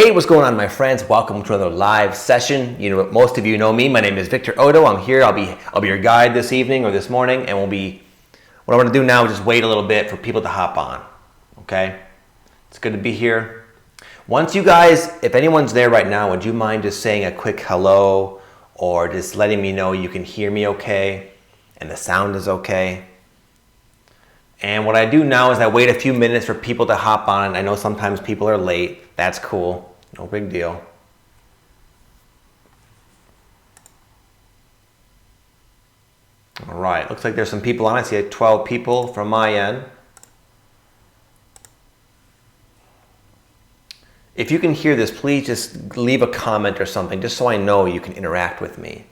Hey, what's going on, my friends? Welcome to another live session. You know, most of you know me. My name is Victor Odo. I'm here. I'll be your guide this evening or this morning, and what I'm going to do now is just wait a little bit for people to hop on. Okay? It's good to be here. Once you guys, if anyone's there right now, would you mind just saying a quick hello or just letting me know you can hear me okay and the sound is okay? And what I do now is I wait a few minutes for people to hop on. I know sometimes people are late. That's cool. No big deal. All right. Looks like there's some people on. I see 12 people from my end. If you can hear this, please just leave a comment or something, just so I know you can interact with me.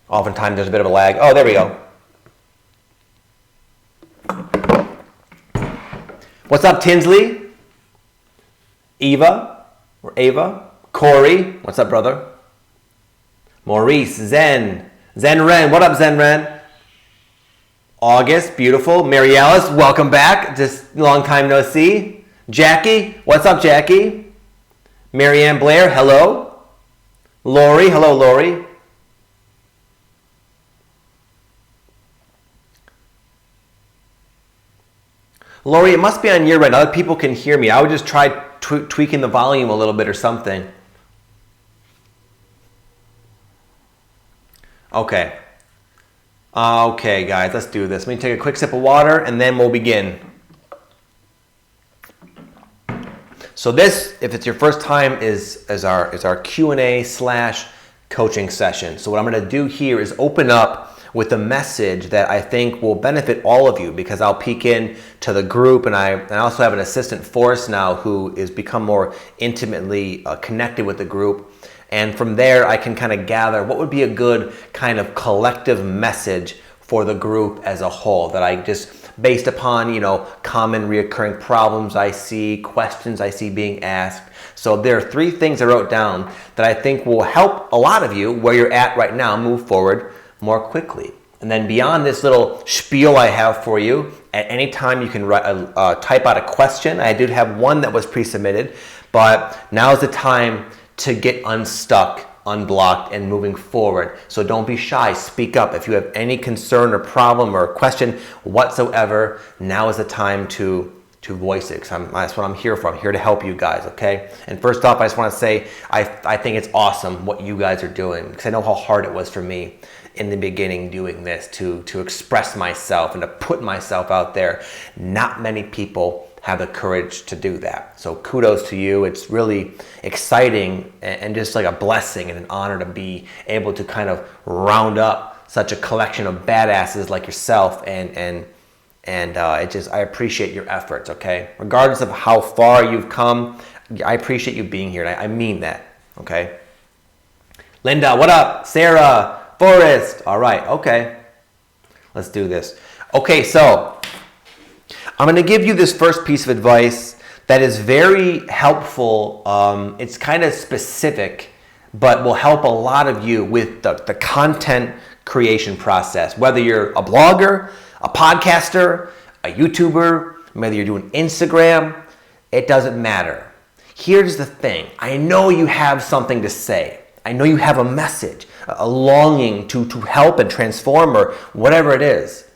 Oftentimes there's a bit of a lag. Oh, there we go. What's up, Tinsley? Eva, or Ava? Corey, what's up, brother? Maurice, Zen Ren, what up, Zen Ren? August, beautiful. Mary Alice, welcome back. Just long time no see. Jackie, what's up, Jackie? Marianne Blair, hello. Lori, hello, Lori. Lori, it must be on your end. Other people can hear me. I would just try tweaking the volume a little bit or something. Okay. Okay, guys, let's do this. Let me take a quick sip of water and then we'll begin. So this, if it's your first time, is our Q&A / coaching session. So what I'm going to do here is open up with a message that I think will benefit all of you, because I'll peek in to the group, and I also have an assistant Forrest now who is become more intimately connected with the group. And from there, I can kind of gather what would be a good kind of collective message for the group as a whole, that I just, based upon, you know, common reoccurring problems I see, questions I see being asked. So there are 3 things I wrote down that I think will help a lot of you where you're at right now move forward more quickly. And then beyond this little spiel I have for you, at any time you can type out a question. I did have one that was pre-submitted, but now is the time to get unstuck, unblocked, and moving forward. So don't be shy. Speak up. If you have any concern or problem or question whatsoever, now is the time to voice it. That's what I'm here for. I'm here to help you guys, okay? And first off, I just want to say I think it's awesome what you guys are doing, because I know how hard it was for me in the beginning doing this, to express myself and to put myself out there. Not many people have the courage to do that. So kudos to you. It's really exciting and just like a blessing and an honor to be able to kind of round up such a collection of badasses like yourself, and I appreciate your efforts, okay? Regardless of how far you've come, I appreciate you being here, and I mean that, okay? Linda, what up? Sarah, Forrest, all right, okay. Let's do this. Okay, so I'm going to give you this first piece of advice that is very helpful. It's kind of specific, but will help a lot of you with the content creation process. Whether you're a blogger, a podcaster, a YouTuber, whether you're doing Instagram, it doesn't matter. Here's the thing. I know you have something to say. I know you have a message, a longing to help and transform or whatever it is.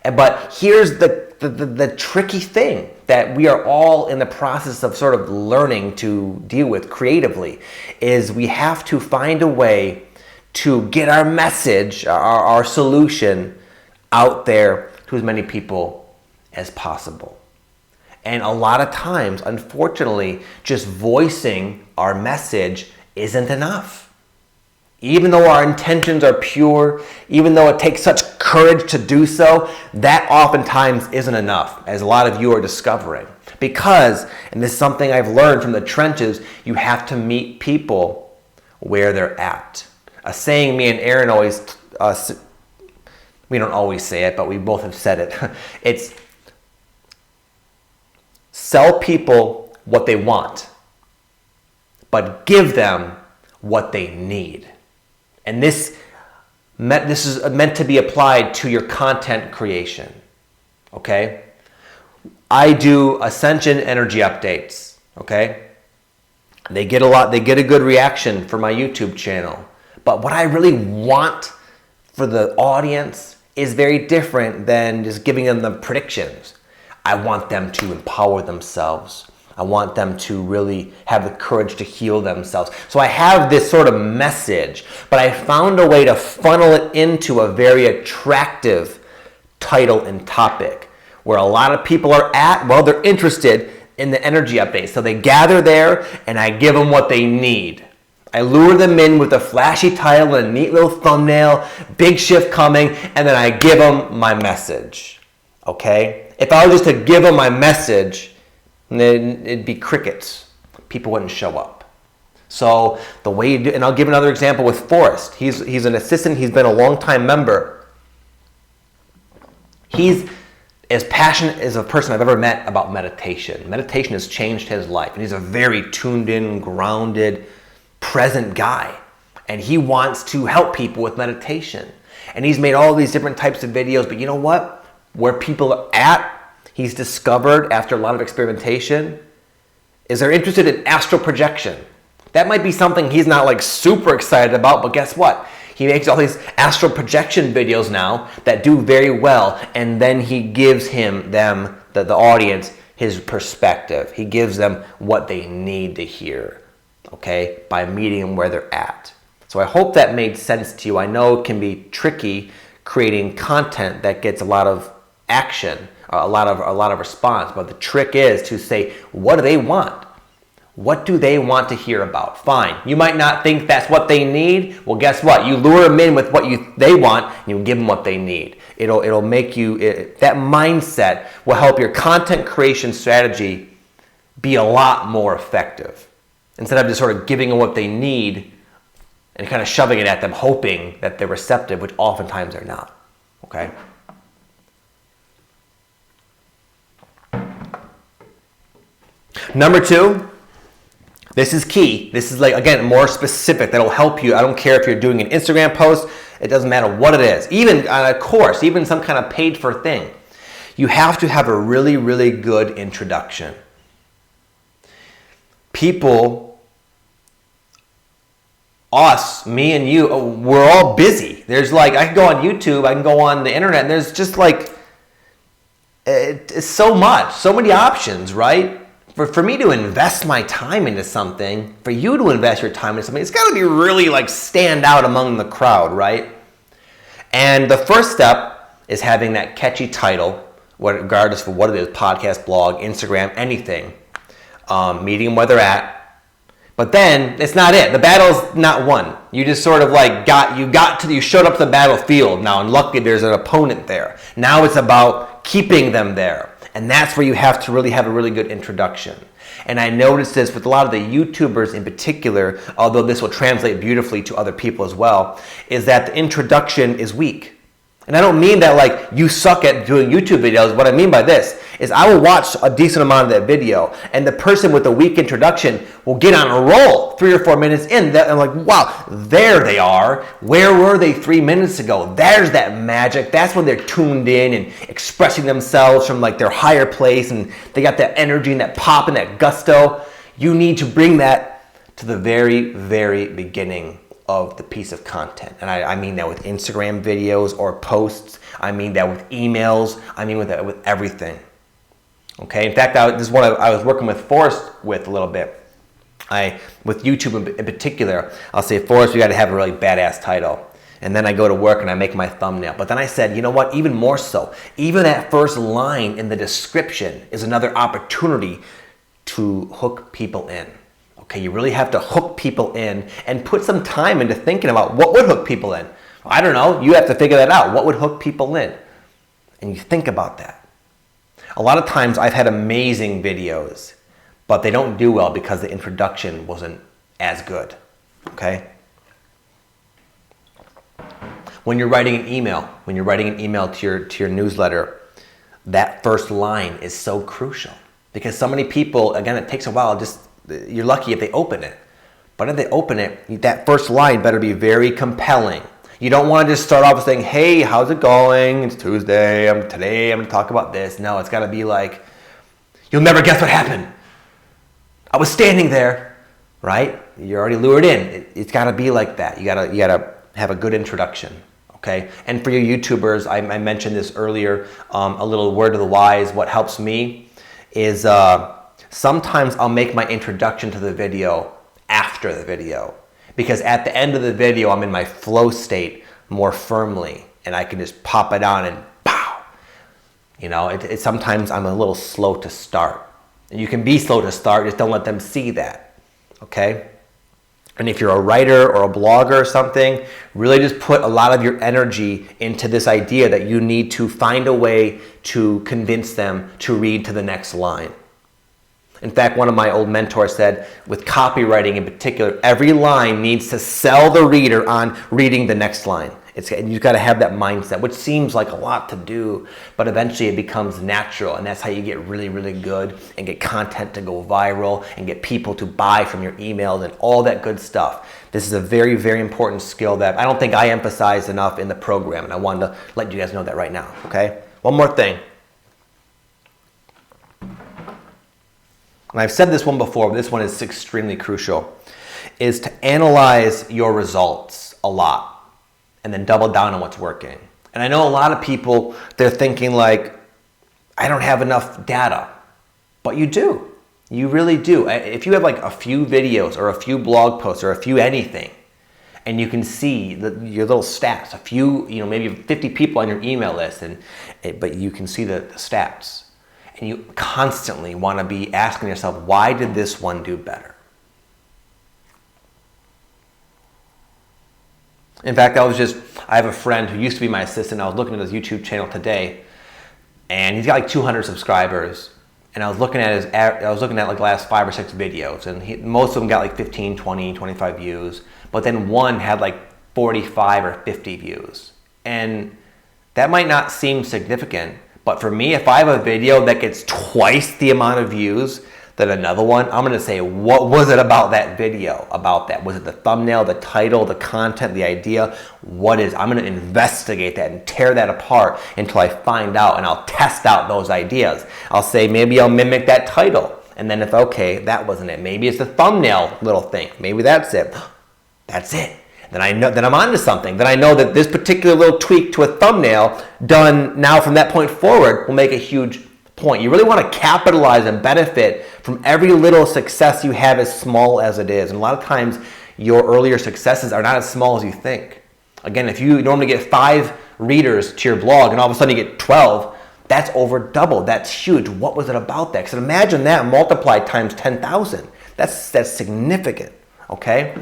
But here's the tricky thing that we are all in the process of sort of learning to deal with creatively, is we have to find a way to get our message, our solution out there to as many people as possible. And a lot of times, unfortunately, just voicing our message isn't enough. Even though our intentions are pure, even though it takes such courage to do so, that oftentimes isn't enough, as a lot of you are discovering. Because, and this is something I've learned from the trenches, you have to meet people where they're at. A saying me and Aaron always, we don't always say it, but we both have said it. It's sell people what they want, but give them what they need. And this is meant to be applied to your content creation, okay? I do Ascension energy updates, okay? They get a good reaction for my YouTube channel. But what I really want for the audience is very different than just giving them the predictions. I want them to empower themselves. I want them to really have the courage to heal themselves. So I have this sort of message, but I found a way to funnel it into a very attractive title and topic where a lot of people are at, well, they're interested in the energy update. So they gather there and I give them what they need. I lure them in with a flashy title and a neat little thumbnail, big shift coming, and then I give them my message, okay? If I was just to give them my message, then it'd be crickets. People wouldn't show up. So the way you do, and I'll give another example with Forrest. He's an assistant. He's been a long-time member. He's as passionate as a person I've ever met about meditation. Meditation has changed his life, and he's a very tuned-in, grounded, present guy. And he wants to help people with meditation. And he's made all these different types of videos, but you know what? Where people are at, he's discovered after a lot of experimentation, is they're interested in astral projection. That might be something he's not like super excited about, but guess what? He makes all these astral projection videos now that do very well, and then he gives the audience, his perspective. He gives them what they need to hear, okay, by meeting them where they're at. So I hope that made sense to you. I know it can be tricky creating content that gets a lot of action, a lot of response, but the trick is to say, what do they want? What do they want to hear about? Fine. You might not think that's what they need. Well, guess what? You lure them in with what they want, and you give them what they need. It'll make you, that mindset will help your content creation strategy be a lot more effective. Instead of just sort of giving them what they need and kind of shoving it at them, hoping that they're receptive, which oftentimes they're not. Okay? Number 2, this is key. This is, like, again, more specific. That'll help you. I don't care if you're doing an Instagram post. It doesn't matter what it is. Even on a course, even some kind of paid for thing. You have to have a really, really good introduction. People, us, me and you, we're all busy. There's like, I can go on YouTube, I can go on the internet, and there's just like, it's so much, so many options, right? For me to invest my time into something, for you to invest your time into something, it's got to be really like stand out among the crowd, right? And the first step is having that catchy title, regardless of what it is, podcast, blog, Instagram, anything, meeting where they're at. But then it's not it. The battle's not won. You just sort of like you showed up to the battlefield now, and luckily there's an opponent there. Now it's about keeping them there. And that's where you have to really have a really good introduction. And I noticed this with a lot of the YouTubers in particular, although this will translate beautifully to other people as well, is that the introduction is weak. And I don't mean that like you suck at doing YouTube videos. What I mean by this is I will watch a decent amount of that video, and the person with a weak introduction will get on a roll 3 or 4 minutes in. I'm like, wow, there they are. Where were they 3 minutes ago? There's that magic. That's when they're tuned in and expressing themselves from like their higher place, and they got that energy and that pop and that gusto. You need to bring that to the very, very beginning of the piece of content. And I mean that with Instagram videos or posts. I mean that with emails. I mean with everything. Okay. In fact, this is what I was working with Forrest with a little bit. With YouTube in particular, I'll say, Forrest, we got to have a really badass title. And then I go to work and I make my thumbnail. But then I said, you know what? Even more so, even that first line in the description is another opportunity to hook people in. Okay, you really have to hook people in and put some time into thinking about what would hook people in. I don't know. You have to figure that out. What would hook people in? And you think about that. A lot of times I've had amazing videos, but they don't do well because the introduction wasn't as good. Okay? When you're writing an email, to your newsletter, that first line is so crucial because so many people, again, it takes a while. You're lucky if they open it. But if they open it, that first line better be very compelling. You don't want to just start off with saying, hey, how's it going? It's Tuesday. Today I'm going to talk about this. No, it's got to be like, you'll never guess what happened. I was standing there, right? You're already lured in. It's got to be like that. You got to have a good introduction, okay? And for your YouTubers, I mentioned this earlier, a little word of the wise. What helps me is sometimes I'll make my introduction to the video after the video, because at the end of the video, I'm in my flow state more firmly, and I can just pop it on and pow. You know, sometimes I'm a little slow to start. And you can be slow to start, just don't let them see that, okay? And if you're a writer or a blogger or something, really just put a lot of your energy into this idea that you need to find a way to convince them to read to the next line. In fact, one of my old mentors said, with copywriting in particular, every line needs to sell the reader on reading the next line. You've got to have that mindset, which seems like a lot to do, but eventually it becomes natural, and that's how you get really, really good and get content to go viral and get people to buy from your emails and all that good stuff. This is a very, very important skill that I don't think I emphasize enough in the program, and I wanted to let you guys know that right now, okay? One more thing. And I've said this one before, but this one is extremely crucial, is to analyze your results a lot and then double down on what's working. And I know a lot of people, they're thinking like, I don't have enough data, but you do. You really do. If you have like a few videos or a few blog posts or a few anything, and you can see your little stats, a few, maybe 50 people on your email list, but you can see the stats. And you constantly want to be asking yourself, why did this one do better? In fact, I have a friend who used to be my assistant. I was looking at his YouTube channel today, and he's got like 200 subscribers. And I was looking at like the last 5 or 6 videos, and most of them got like 15, 20, 25 views. But then one had like 45 or 50 views. And that might not seem significant, but for me, if I have a video that gets twice the amount of views than another one, I'm going to say, what was it about that video, about that? Was it the thumbnail, the title, the content, the idea? I'm going to investigate that and tear that apart until I find out, and I'll test out those ideas. I'll say, maybe I'll mimic that title. And then okay, that wasn't it. Maybe it's the thumbnail little thing. Maybe that's it. That's it. Then I know that I'm onto something. Then I know that this particular little tweak to a thumbnail done now from that point forward will make a huge point. You really want to capitalize and benefit from every little success you have, as small as it is. And a lot of times your earlier successes are not as small as you think. Again, if you normally get 5 readers to your blog and all of a sudden you get 12, that's over double. That's huge. What was it about that? Because imagine that multiplied times 10,000. That's significant, okay?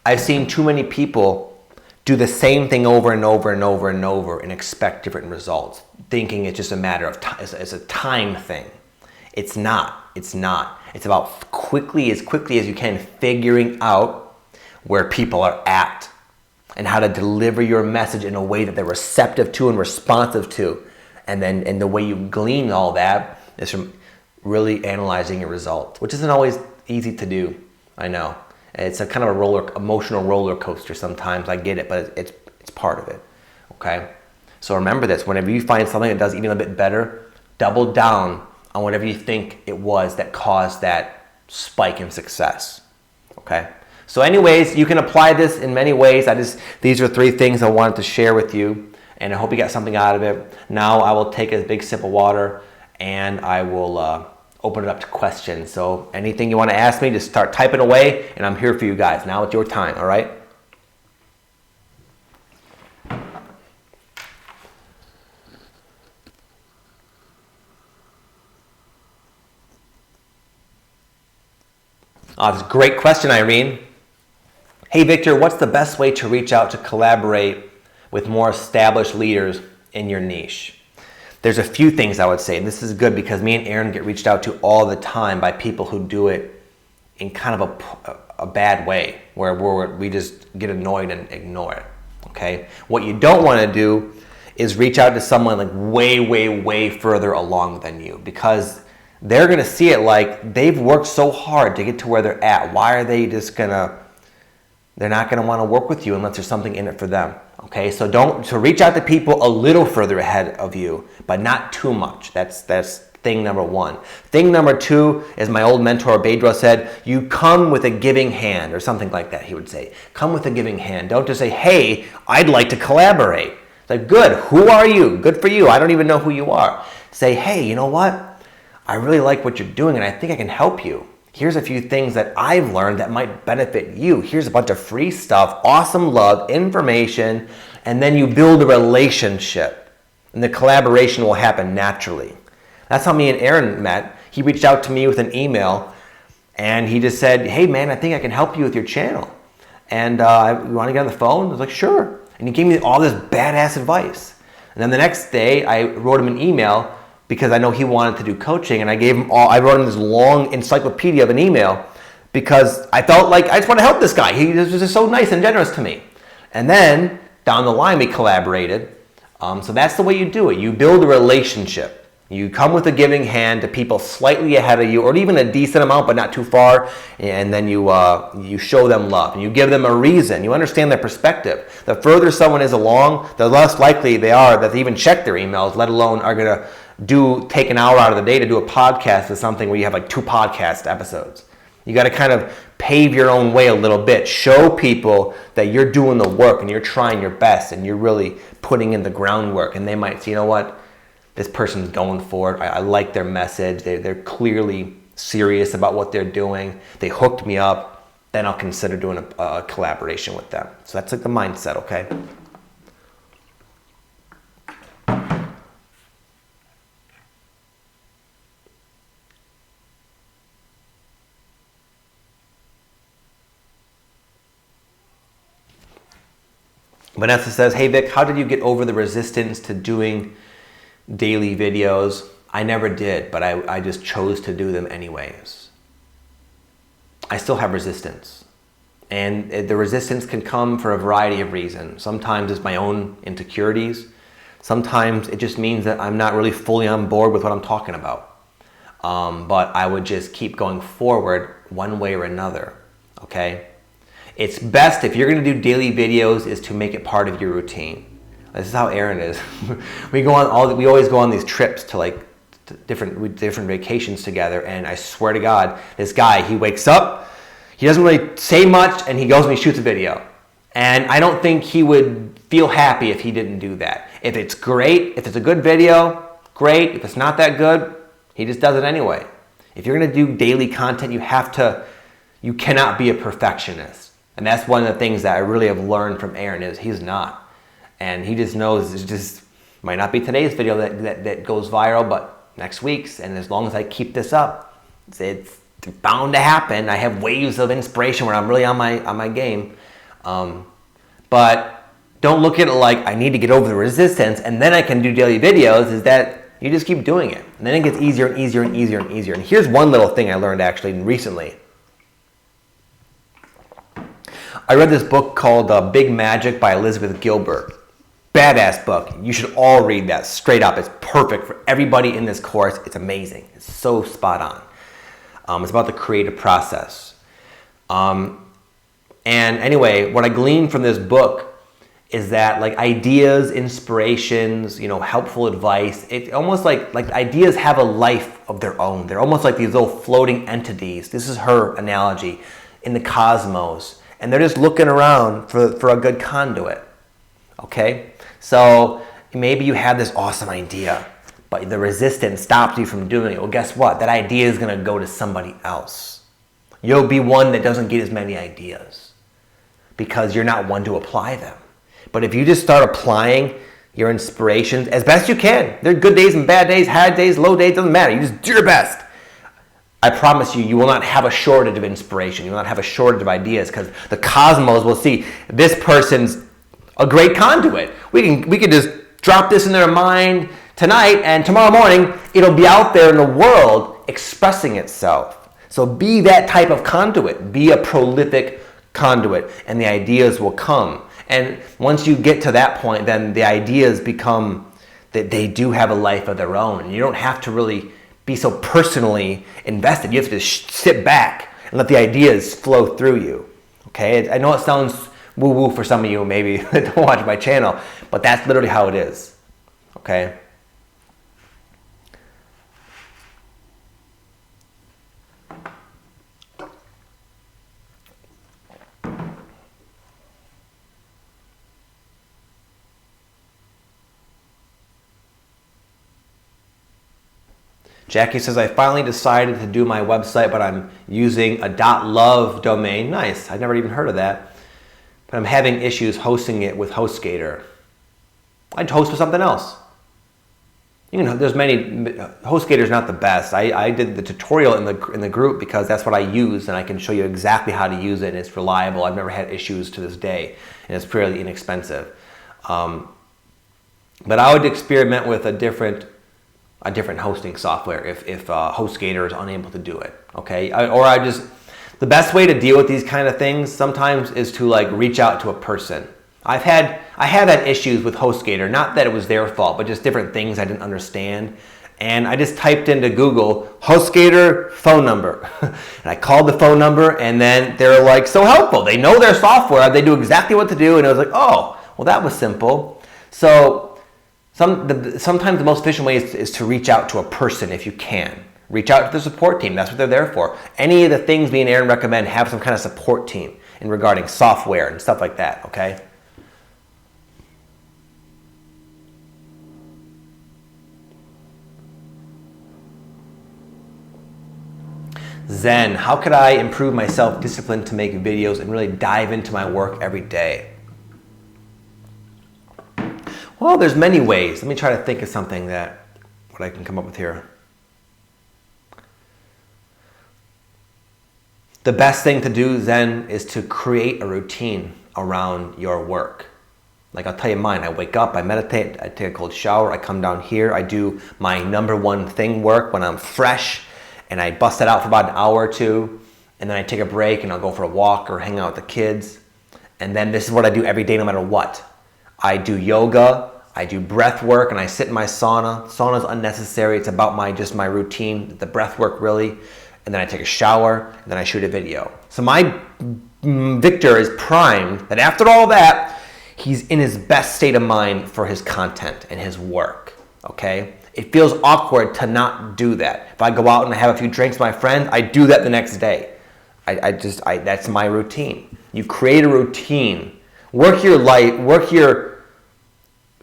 I've seen too many people do the same thing over and over and over and over and expect different results, thinking it's just a matter of time. It's a time thing. It's not. It's not. It's about as quickly as you can figuring out where people are at and how to deliver your message in a way that they're receptive to and responsive to. And the way you glean all that is from really analyzing your results, which isn't always easy to do. I know. It's a kind of emotional roller coaster sometimes. I get it, but it's part of it, okay? So remember this. Whenever you find something that does even a bit better, double down on whatever you think it was that caused that spike in success, okay? So anyways, you can apply this in many ways. These are 3 things I wanted to share with you, and I hope you got something out of it. Now I will take a big sip of water, and I will open it up to questions. So anything you want to ask me, just start typing away, and I'm here for you guys. Now it's your time, all right? That's a great question, Irene. Hey, Victor, what's the best way to reach out to collaborate with more established leaders in your niche? There's a few things I would say, and this is good because me and Aaron get reached out to all the time by people who do it in kind of a bad way, where we just get annoyed and ignore it, okay? What you don't want to do is reach out to someone like way, way, way further along than you, because they're going to see it like they've worked so hard to get to where they're at. Why are they just going to they're not going to want to work with you unless there's something in it for them. Okay, so reach out to people a little further ahead of you, but not too much. That's thing number one. Thing number two, as my old mentor Bedro said, you come with a giving hand, or something like that. He would say, come with a giving hand. Don't just say, hey, I'd like to collaborate. It's like, good. Who are you? Good for you. I don't even know who you are. Say, hey, you know what? I really like what you're doing, and I think I can help you. Here's a few things that I've learned that might benefit you. Here's a bunch of free stuff, awesome love, information, and then you build a relationship. And the collaboration will happen naturally. That's how me and Aaron met. He reached out to me with an email, and he just said, hey man, I think I can help you with your channel. And you want to get on the phone? I was like, sure. And he gave me all this badass advice. And then the next day, I wrote him an email because I know he wanted to do coaching, and I wrote him this long encyclopedia of an email because I felt like I just want to help this guy. He was just so nice and generous to me. And then down the line, we collaborated. So that's the way you do it. You build a relationship. You come with a giving hand to people slightly ahead of you, or even a decent amount, but not too far, and then you show them love. And you give them a reason. You understand their perspective. The further someone is along, the less likely they are that they even check their emails, let alone are going to take an hour out of the day to do a podcast with something where you have like 2 podcast episodes. You got to kind of pave your own way a little bit. Show people that you're doing the work and you're trying your best and you're really putting in the groundwork, and they might say, you know what? This person's going for it. I like their message. They're clearly serious about what they're doing. They hooked me up. Then I'll consider doing a collaboration with them. So that's like the mindset, okay? Vanessa says, hey Vic, how did you get over the resistance to doing daily videos? I never did, but I just chose to do them anyways. I still have resistance. And the resistance can come for a variety of reasons. Sometimes it's my own insecurities. Sometimes it just means that I'm not really fully on board with what I'm talking about. But I would just keep going forward one way or another, okay? It's best if you're going to do daily videos is to make it part of your routine. This is how Aaron is. we always go on these trips to like different vacations together, and I swear to God, this guy, he wakes up, he doesn't really say much, and he goes and he shoots a video. And I don't think he would feel happy if he didn't do that. If it's great, if it's a good video, great. If it's not that good, he just does it anyway. If you're going to do daily content, you cannot be a perfectionist. And that's one of the things that I really have learned from Aaron is he's not. And he just knows it just might not be today's video that goes viral, but next week's. And as long as I keep this up, it's bound to happen. I have waves of inspiration where I'm really on my game. But don't look at it like I need to get over the resistance and then I can do daily videos. Is that you just keep doing it. And then it gets easier and easier and easier and easier. And here's one little thing I learned actually recently. I read this book called Big Magic by Elizabeth Gilbert. Badass book. You should all read that straight up. It's perfect for everybody in this course. It's amazing. It's so spot on. It's about the creative process. And anyway, what I gleaned from this book is that like ideas, inspirations, helpful advice, it's almost like ideas have a life of their own. They're almost like these little floating entities. This is her analogy in the cosmos. And they're just looking around for a good conduit, okay? So maybe you have this awesome idea, but the resistance stops you from doing it. Well, guess what? That idea is gonna go to somebody else. You'll be one that doesn't get as many ideas because you're not one to apply them. But if you just start applying your inspirations as best you can, there are good days and bad days, hard days, low days, doesn't matter. You just do your best. I promise you, you will not have a shortage of inspiration. You will not have a shortage of ideas because the cosmos will see this person's a great conduit. We can just drop this in their mind tonight, and tomorrow morning it'll be out there in the world expressing itself. So be that type of conduit. Be a prolific conduit, and the ideas will come. And once you get to that point, then the ideas become that they do have a life of their own, and you don't have to really be so personally invested. You have to just sit back and let the ideas flow through you. Okay, I know it sounds woo-woo for some of you maybe that don't watch my channel, but that's literally how it is. Okay. Jackie says, I finally decided to do my website, but I'm using a .love domain. Nice. I've never even heard of that. But I'm having issues hosting it with HostGator. I'd host with something else. You know, there's many. HostGator's not the best. I did the tutorial in the group because that's what I use, and I can show you exactly how to use it, and it's reliable. I've never had issues to this day, and it's fairly inexpensive. But I would experiment with a different hosting software if HostGator is unable to do it. Okay, the best way to deal with these kind of things sometimes is to like reach out to a person. I have had issues with HostGator, not that it was their fault, but just different things I didn't understand. And I just typed into Google, HostGator phone number. And I called the phone number, and then they're like so helpful. They know their software, they do exactly what to do, and I was like, oh, well that was simple. So sometimes the most efficient way is to reach out to a person if you can. Reach out to the support team. That's what they're there for. Any of the things me and Aaron recommend, have some kind of support team in regarding software and stuff like that, okay? Zen, how could I improve my self-discipline to make videos and really dive into my work every day? Well, there's many ways. Let me try to think of something what I can come up with here. The best thing to do, Zen, is to create a routine around your work. Like I'll tell you mine, I wake up, I meditate, I take a cold shower, I come down here, I do my number one thing work when I'm fresh, and I bust it out for about an hour or two, and then I take a break and I'll go for a walk or hang out with the kids. And then this is what I do every day no matter what. I do yoga, I do breath work, and I sit in my sauna. Sauna is unnecessary, it's about my routine, the breath work really. And then I take a shower, and then I shoot a video. So my Victor is primed that after all that, he's in his best state of mind for his content and his work, okay? It feels awkward to not do that. If I go out and I have a few drinks with my friends, I do that the next day. That's my routine. You create a routine. Work your life,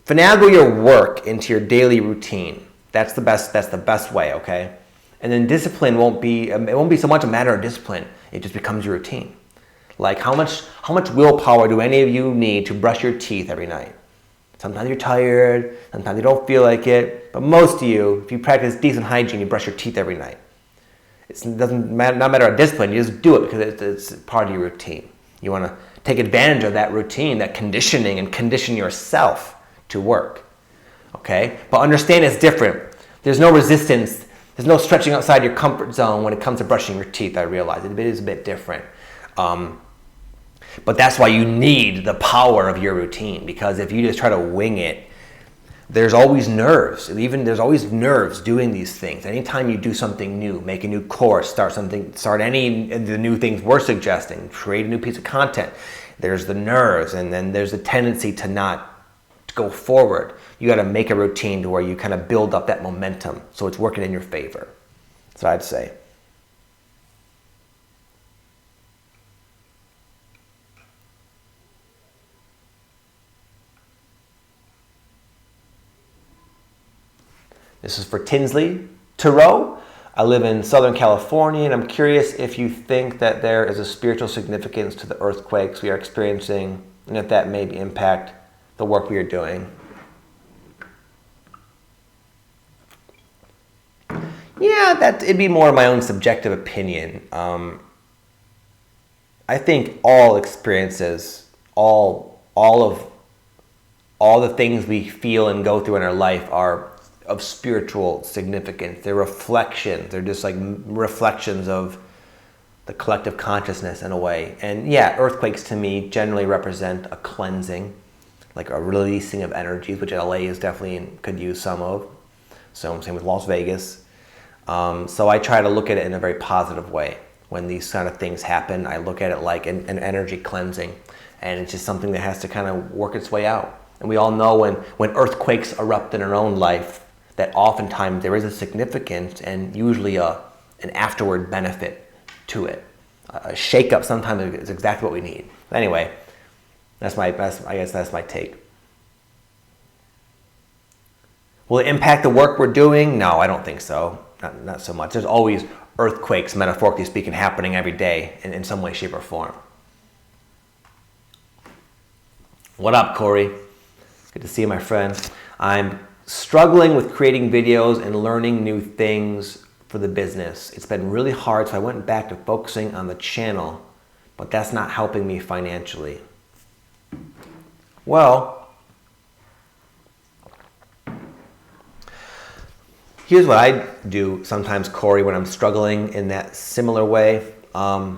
finagle your work into your daily routine. That's the best way, okay? And then discipline won't be so much a matter of discipline. It just becomes your routine. Like how much willpower do any of you need to brush your teeth every night? Sometimes you're tired, sometimes you don't feel like it, but most of you, if you practice decent hygiene, you brush your teeth every night. It doesn't matter, not matter of discipline, you just do it because it's part of your routine. You want to take advantage of that routine, that conditioning, and condition yourself to work, okay? But understand it's different. There's no resistance. There's no stretching outside your comfort zone when it comes to brushing your teeth, I realize. It is a bit different. But that's why you need the power of your routine, because if you just try to wing it, there's always nerves. There's always nerves doing these things. Anytime you do something new, make a new course, start any of the new things we're suggesting, create a new piece of content, there's the nerves, and then there's a tendency to not go forward. You got to make a routine to where you kind of build up that momentum so it's working in your favor. That's what I'd say. This is for Tinsley Thoreau. I live in Southern California, and I'm curious if you think that there is a spiritual significance to the earthquakes we are experiencing, and if that maybe impact the work we are doing. Yeah, it'd be more of my own subjective opinion. I think all experiences, all the things we feel and go through in our life are of spiritual significance. They're reflections. They're just like reflections of the collective consciousness in a way. And yeah, earthquakes to me generally represent a cleansing, like a releasing of energies, which LA is definitely could use some of. So same with Las Vegas. So I try to look at it in a very positive way. when these kind of things happen. I look at it like an energy cleansing, and it's just something that has to kind of work its way out. And we all know when earthquakes erupt in our own life, that oftentimes there is a significance and usually an afterward benefit to it. A shakeup sometimes is exactly what we need. But anyway, I guess that's my take. Will it impact the work we're doing? No, I don't think so. Not so much. There's always earthquakes, metaphorically speaking, happening every day in some way, shape, or form. What up, Corey? Good to see you, my friend. I'm struggling with creating videos and learning new things for the business. It's been really hard, so I went back to focusing on the channel, but that's not helping me financially. Well, here's what I do sometimes, Corey, when I'm struggling in that similar way. I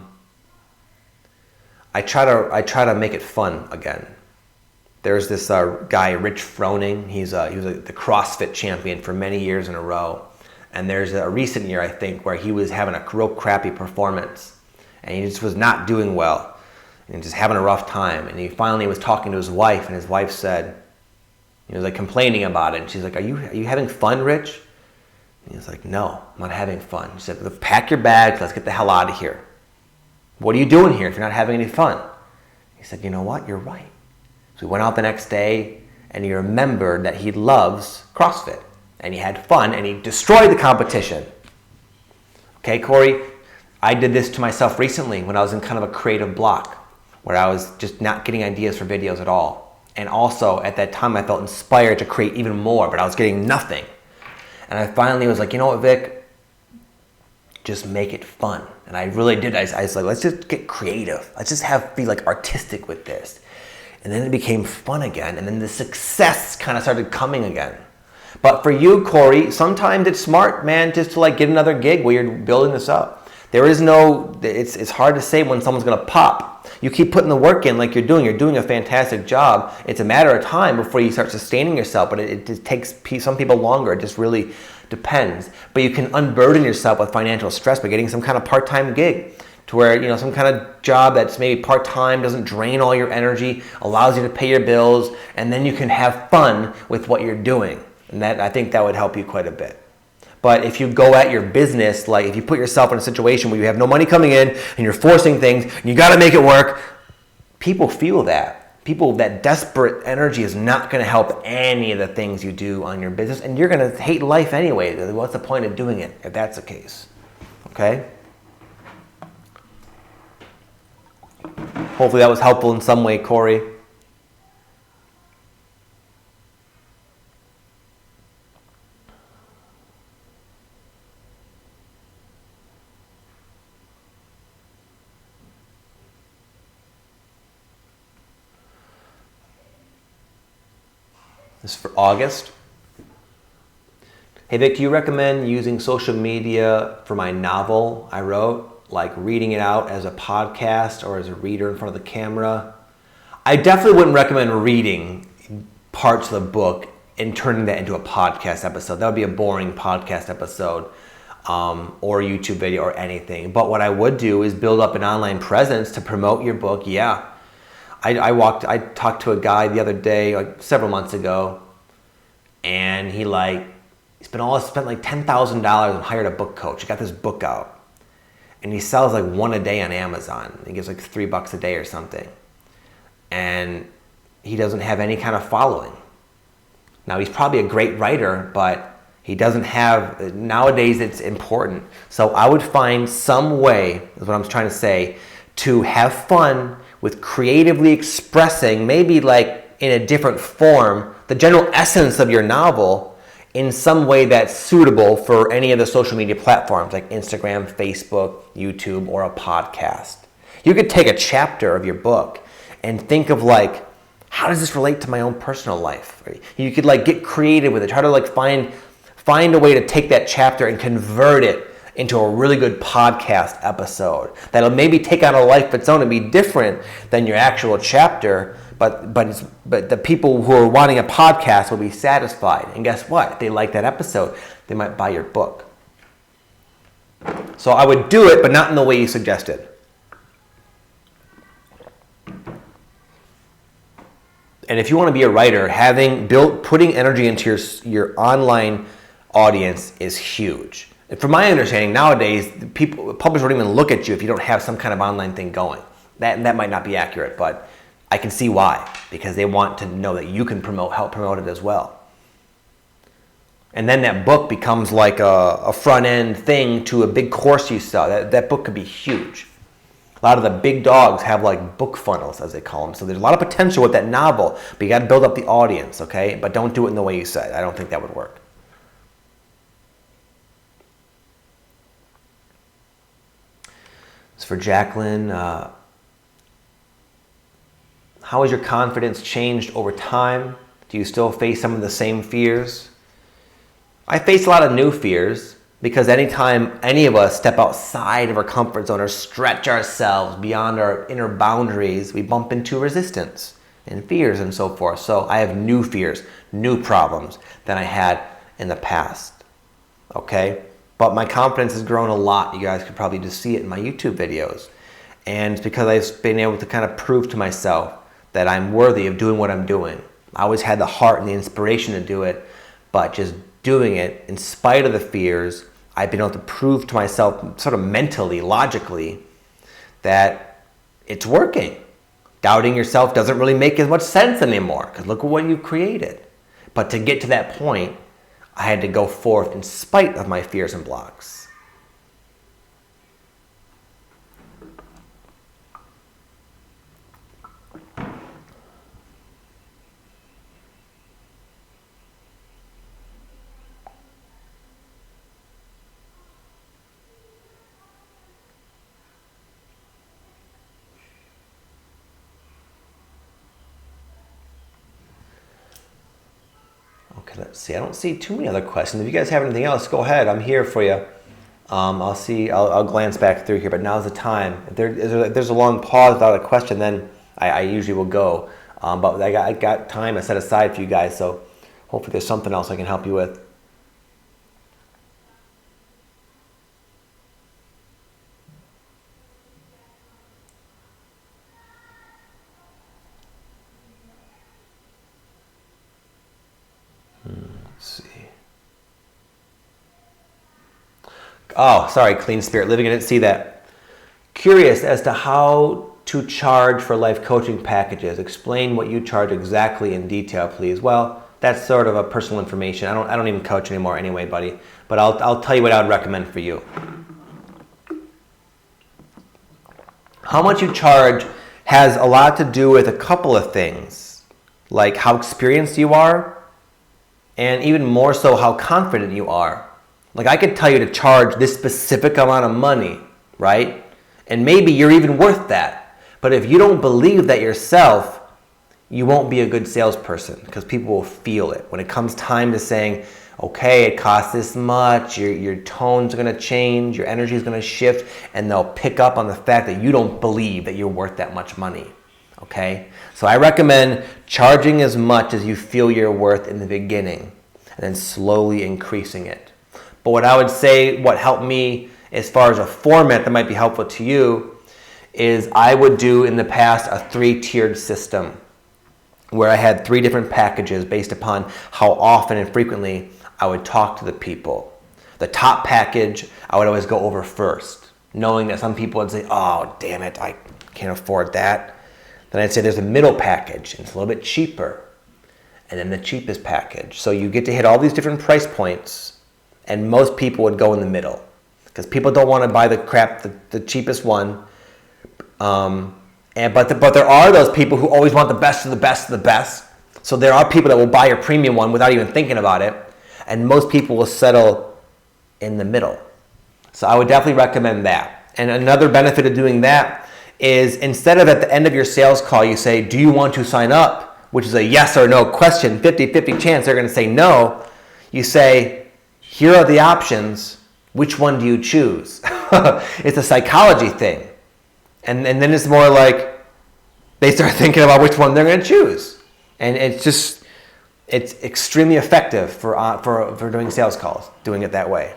try to make it fun again. There's this guy, Rich Froning. He was the CrossFit champion for many years in a row. And there's a recent year, I think, where he was having a real crappy performance. And he just was not doing well and just having a rough time. And he finally was talking to his wife, and his wife said, he was like complaining about it. And she's like, are you having fun, Rich? And he was like, no, I'm not having fun. She said, pack your bags, let's get the hell out of here. What are you doing here if you're not having any fun? He said, you know what, you're right. So he went out the next day, and he remembered that he loves CrossFit, and he had fun, and he destroyed the competition. Okay, Corey, I did this to myself recently when I was in kind of a creative block, where I was just not getting ideas for videos at all. And also, at that time, I felt inspired to create even more, but I was getting nothing. And I finally was like, you know what, Vic? Just make it fun. And I really did. I was like, let's just get creative. Let's just be like artistic with this. And then it became fun again. And then the success kind of started coming again. But for you, Corey, sometimes it's smart, man, just to like get another gig while you're building this up. It's hard to say when someone's going to pop. You keep putting the work in like you're doing a fantastic job. It's a matter of time before you start sustaining yourself, but it takes some people longer. It just really depends. But you can unburden yourself with financial stress by getting some kind of part-time gig, to where, some kind of job that's maybe part-time, doesn't drain all your energy, allows you to pay your bills, and then you can have fun with what you're doing. And I think that would help you quite a bit. But if you go at your business, like if you put yourself in a situation where you have no money coming in and you're forcing things and you got to make it work, people feel that. That desperate energy is not going to help any of the things you do on your business, and you're going to hate life anyway. What's the point of doing it if that's the case? Okay? Hopefully that was helpful in some way, Corey. This is for August. Hey Vic, do you recommend using social media for my novel I wrote? Like reading it out as a podcast or as a reader in front of the camera? I definitely wouldn't recommend reading parts of the book and turning that into a podcast episode. That would be a boring podcast episode or YouTube video or anything. But what I would do is build up an online presence to promote your book. Yeah. I talked to a guy the other day, like several months ago, and he spent like $10,000 and hired a book coach. He got this book out. And he sells like one a day on Amazon. He gives like $3 a day or something. And he doesn't have any kind of following. Now he's probably a great writer, but he doesn't have, nowadays it's important. So I would find some way, is what I'm trying to say, to have fun with creatively expressing, maybe like in a different form, the general essence of your novel in some way that's suitable for any of the social media platforms like Instagram, Facebook, YouTube, or a podcast. You could take a chapter of your book and think of like, how does this relate to my own personal life? You could like get creative with it. Try to like find a way to take that chapter and convert it into a really good podcast episode that'll maybe take on a life of its own and be different than your actual chapter. But the people who are wanting a podcast will be satisfied. And guess what? If they like that episode, they might buy your book. So I would do it, but not in the way you suggested. And if you want to be a writer, putting energy into your online audience is huge. And from my understanding, nowadays, publishers don't even look at you if you don't have some kind of online thing going. That might not be accurate, but I can see why, because they want to know that you can help promote it as well. And then that book becomes like a front end thing to a big course you sell. That book could be huge. A lot of the big dogs have like book funnels, as they call them. So there's a lot of potential with that novel, but you got to build up the audience, okay? But don't do it in the way you said. I don't think that would work. So for Jacqueline, how has your confidence changed over time? Do you still face some of the same fears? I face a lot of new fears, because anytime any of us step outside of our comfort zone or stretch ourselves beyond our inner boundaries, we bump into resistance and fears and so forth. So I have new fears, new problems than I had in the past. Okay? But my confidence has grown a lot. You guys could probably just see it in my YouTube videos. And it's because I've been able to kind of prove to myself that I'm worthy of doing what I'm doing. I always had the heart and the inspiration to do it, but just doing it in spite of the fears, I've been able to prove to myself sort of mentally, logically, that it's working. Doubting yourself doesn't really make as much sense anymore, because look at what you've created. But to get to that point, I had to go forth in spite of my fears and blocks. Okay, let's see. I don't see too many other questions. If you guys have anything else, go ahead. I'm here for you. I'll glance back through here, but now's the time. If there's a long pause without a question, then I usually will go. But I got time I set aside for you guys, so hopefully there's something else I can help you with. Let's see. Oh, sorry, Clean Spirit Living. I didn't see that. Curious as to how to charge for life coaching packages. Explain what you charge exactly in detail, please. Well, that's sort of a personal information. I don't even coach anymore anyway, buddy. But I'll tell you what I would recommend for you. How much you charge has a lot to do with a couple of things, like how experienced you are, and even more so how confident you are. Like I could tell you to charge this specific amount of money, right? And maybe you're even worth that. But if you don't believe that yourself, you won't be a good salesperson, because people will feel it. When it comes time to saying, okay, it costs this much, your tone's gonna change, your energy is gonna shift, and they'll pick up on the fact that you don't believe that you're worth that much money. Okay? So I recommend charging as much as you feel you're worth in the beginning, and then slowly increasing it. But what I would say, what helped me as far as a format that might be helpful to you, is I would do in the past a 3-tiered system where I had 3 different packages based upon how often and frequently I would talk to the people. The top package I would always go over first, knowing that some people would say, oh, damn it, I can't afford that. Then I'd say there's a middle package, and it's a little bit cheaper. And then the cheapest package. So you get to hit all these different price points, and most people would go in the middle, because people don't want to buy the cheapest one. But there are those people who always want the best of the best of the best. So there are people that will buy your premium one without even thinking about it, and most people will settle in the middle. So I would definitely recommend that. And another benefit of doing that is, instead of at the end of your sales call you say, do you want to sign up, which is a yes or no question, 50-50 chance they're going to say no, you say, here are the options, which one do you choose? It's a psychology thing. And then it's more like they start thinking about which one they're going to choose. And it's extremely effective for doing sales calls, doing it that way.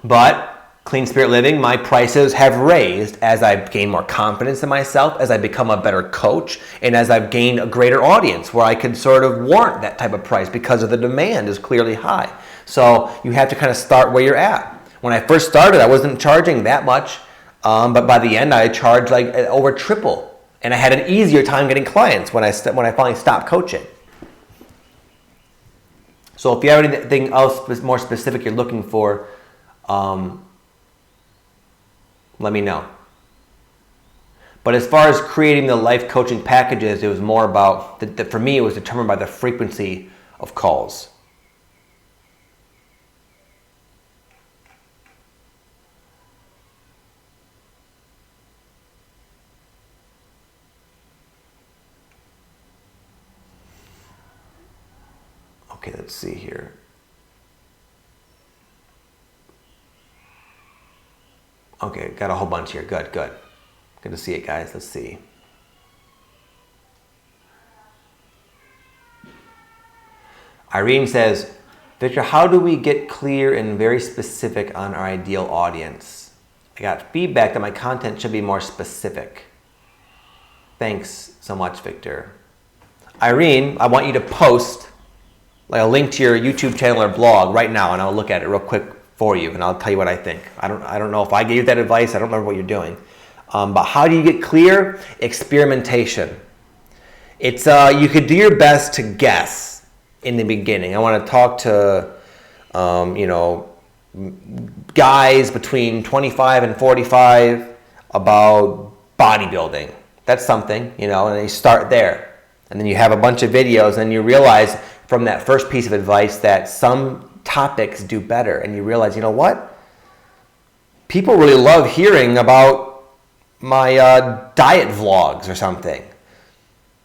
But Clean Spirit Living, my prices have raised as I've gained more confidence in myself, as I become a better coach, and as I've gained a greater audience where I could sort of warrant that type of price because of the demand is clearly high. So you have to kind of start where you're at. When I first started, I wasn't charging that much, but by the end, I charged like over triple, and I had an easier time getting clients when I finally stopped coaching. So if you have anything else more specific you're looking for, let me know. But as far as creating the life coaching packages, it was more about, for me, it was determined by the frequency of calls. Okay, let's see here. Okay, got a whole bunch here. Good. Good to see it, guys. Let's see. Irene says, Victor, how do we get clear and very specific on our ideal audience? I got feedback that my content should be more specific. Thanks so much, Victor. Irene, I want you to post like a link to your YouTube channel or blog right now, and I'll look at it real quick for you, and I'll tell you what I think. I don't know if I gave you that advice. I don't remember what you're doing. But how do you get clear? Experimentation. It's you could do your best to guess in the beginning. I want to talk to guys between 25 and 45 about bodybuilding. That's something, and you start there. And then you have a bunch of videos, and you realize from that first piece of advice that some topics do better, and you realize, what? People really love hearing about my diet vlogs or something.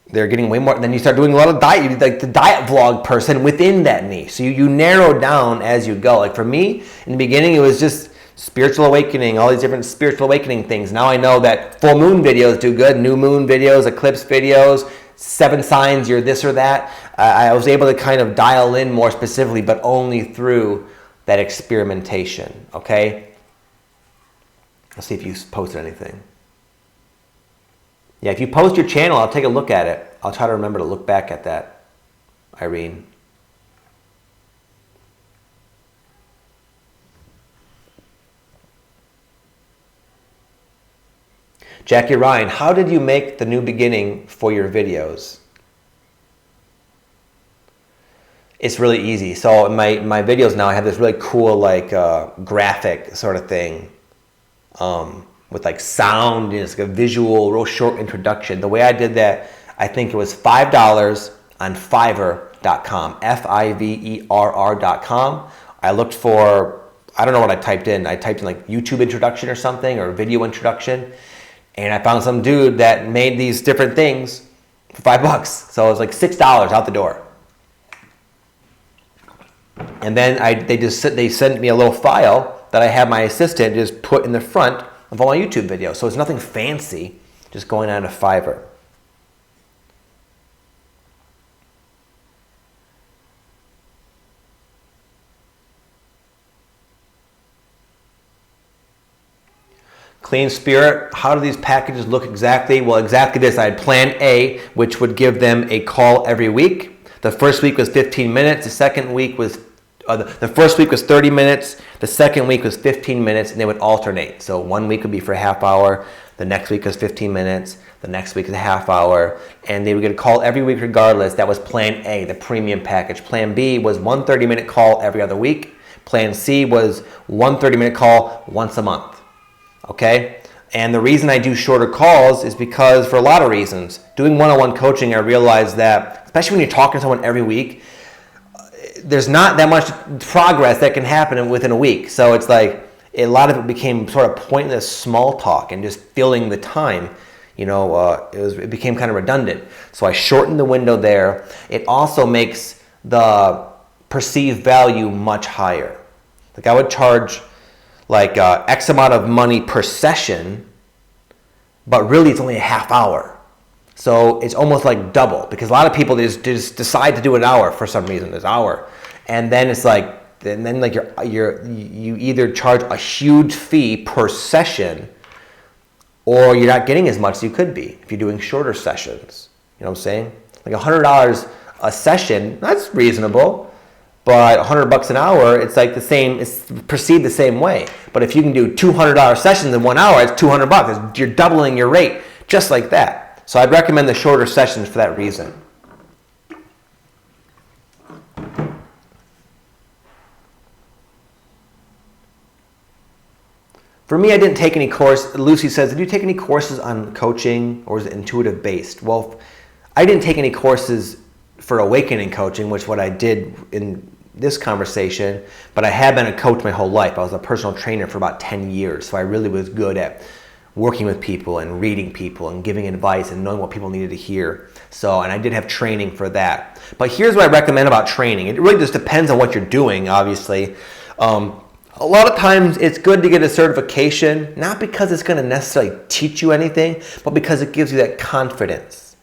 They're getting way more. Then you start doing a lot of diet, like the diet vlog person within that niche. So you narrow down as you go. Like for me, in the beginning, it was just spiritual awakening, all these different spiritual awakening things. Now I know that full moon videos do good, new moon videos, eclipse videos, 7 signs you're this or that. I was able to kind of dial in more specifically, but only through that experimentation, okay? Let's see if you posted anything. Yeah, if you post your channel, I'll take a look at it. I'll try to remember to look back at that, Irene. Jackie Ryan, how did you make the new beginning for your videos? It's really easy. So in my videos now, I have this really cool like graphic sort of thing with like sound, and it's like a visual, real short introduction. The way I did that, I think it was $5 on Fiverr.com, Fiverr.com. I looked for, I don't know what I typed in. I typed in like YouTube introduction or something, or video introduction. And I found some dude that made these different things for $5. So it was like $6 out the door. And then they sent me a little file that I had my assistant just put in the front of all my YouTube videos. So it's nothing fancy, just going on to Fiverr. Clean Spirit, how do these packages look exactly? Well, exactly this. I had Plan A, which would give them a call every week. The first week was 15 minutes. The second week was, the first week was 30 minutes. The second week was 15 minutes, and they would alternate. So 1 week would be for a half hour. The next week was 15 minutes. The next week is a half hour. And they would get a call every week regardless. That was Plan A, the premium package. Plan B was 1 30-minute call every other week. Plan C was 1 30-minute call once a month. Okay? And the reason I do shorter calls is because, for a lot of reasons, doing one-on-one coaching, I realized that, especially when you're talking to someone every week, there's not that much progress that can happen within a week. So it's like, a lot of it became sort of pointless small talk and just filling the time. It became kind of redundant. So I shortened the window there. It also makes the perceived value much higher. Like I would charge like X amount of money per session, but really it's only a half hour. So it's almost like double, because a lot of people just decide to do an hour for some reason, this hour. And then it's like and then like you either charge a huge fee per session, or you're not getting as much as you could be if you're doing shorter sessions. You know what I'm saying? Like $100 a session, that's reasonable, but $100 an hour, it's like the same, it's perceived the same way. But if you can do $200 sessions in 1 hour, it's $200. You're doubling your rate just like that. So I'd recommend the shorter sessions for that reason. For me, I didn't take any course. Lucy says, did you take any courses on coaching, or is it intuitive based? Well, I didn't take any courses for awakening coaching, which is what I did in this conversation, but I have been a coach my whole life. I was a personal trainer for about 10 years, so I really was good at working with people and reading people and giving advice and knowing what people needed to hear. So, and I did have training for that. But here's what I recommend about training. It really just depends on what you're doing, obviously. A lot of times it's good to get a certification, not because it's going to necessarily teach you anything, but because it gives you that confidence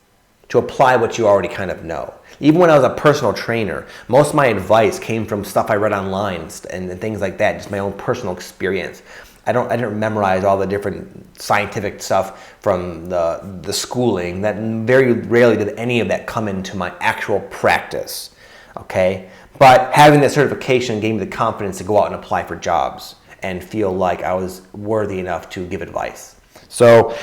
to apply what you already kind of know. Even when I was a personal trainer, most of my advice came from stuff I read online and things like that, just my own personal experience. I didn't memorize all the different scientific stuff from the schooling. That very rarely did any of that come into my actual practice. Okay? But having that certification gave me the confidence to go out and apply for jobs and feel like I was worthy enough to give advice. So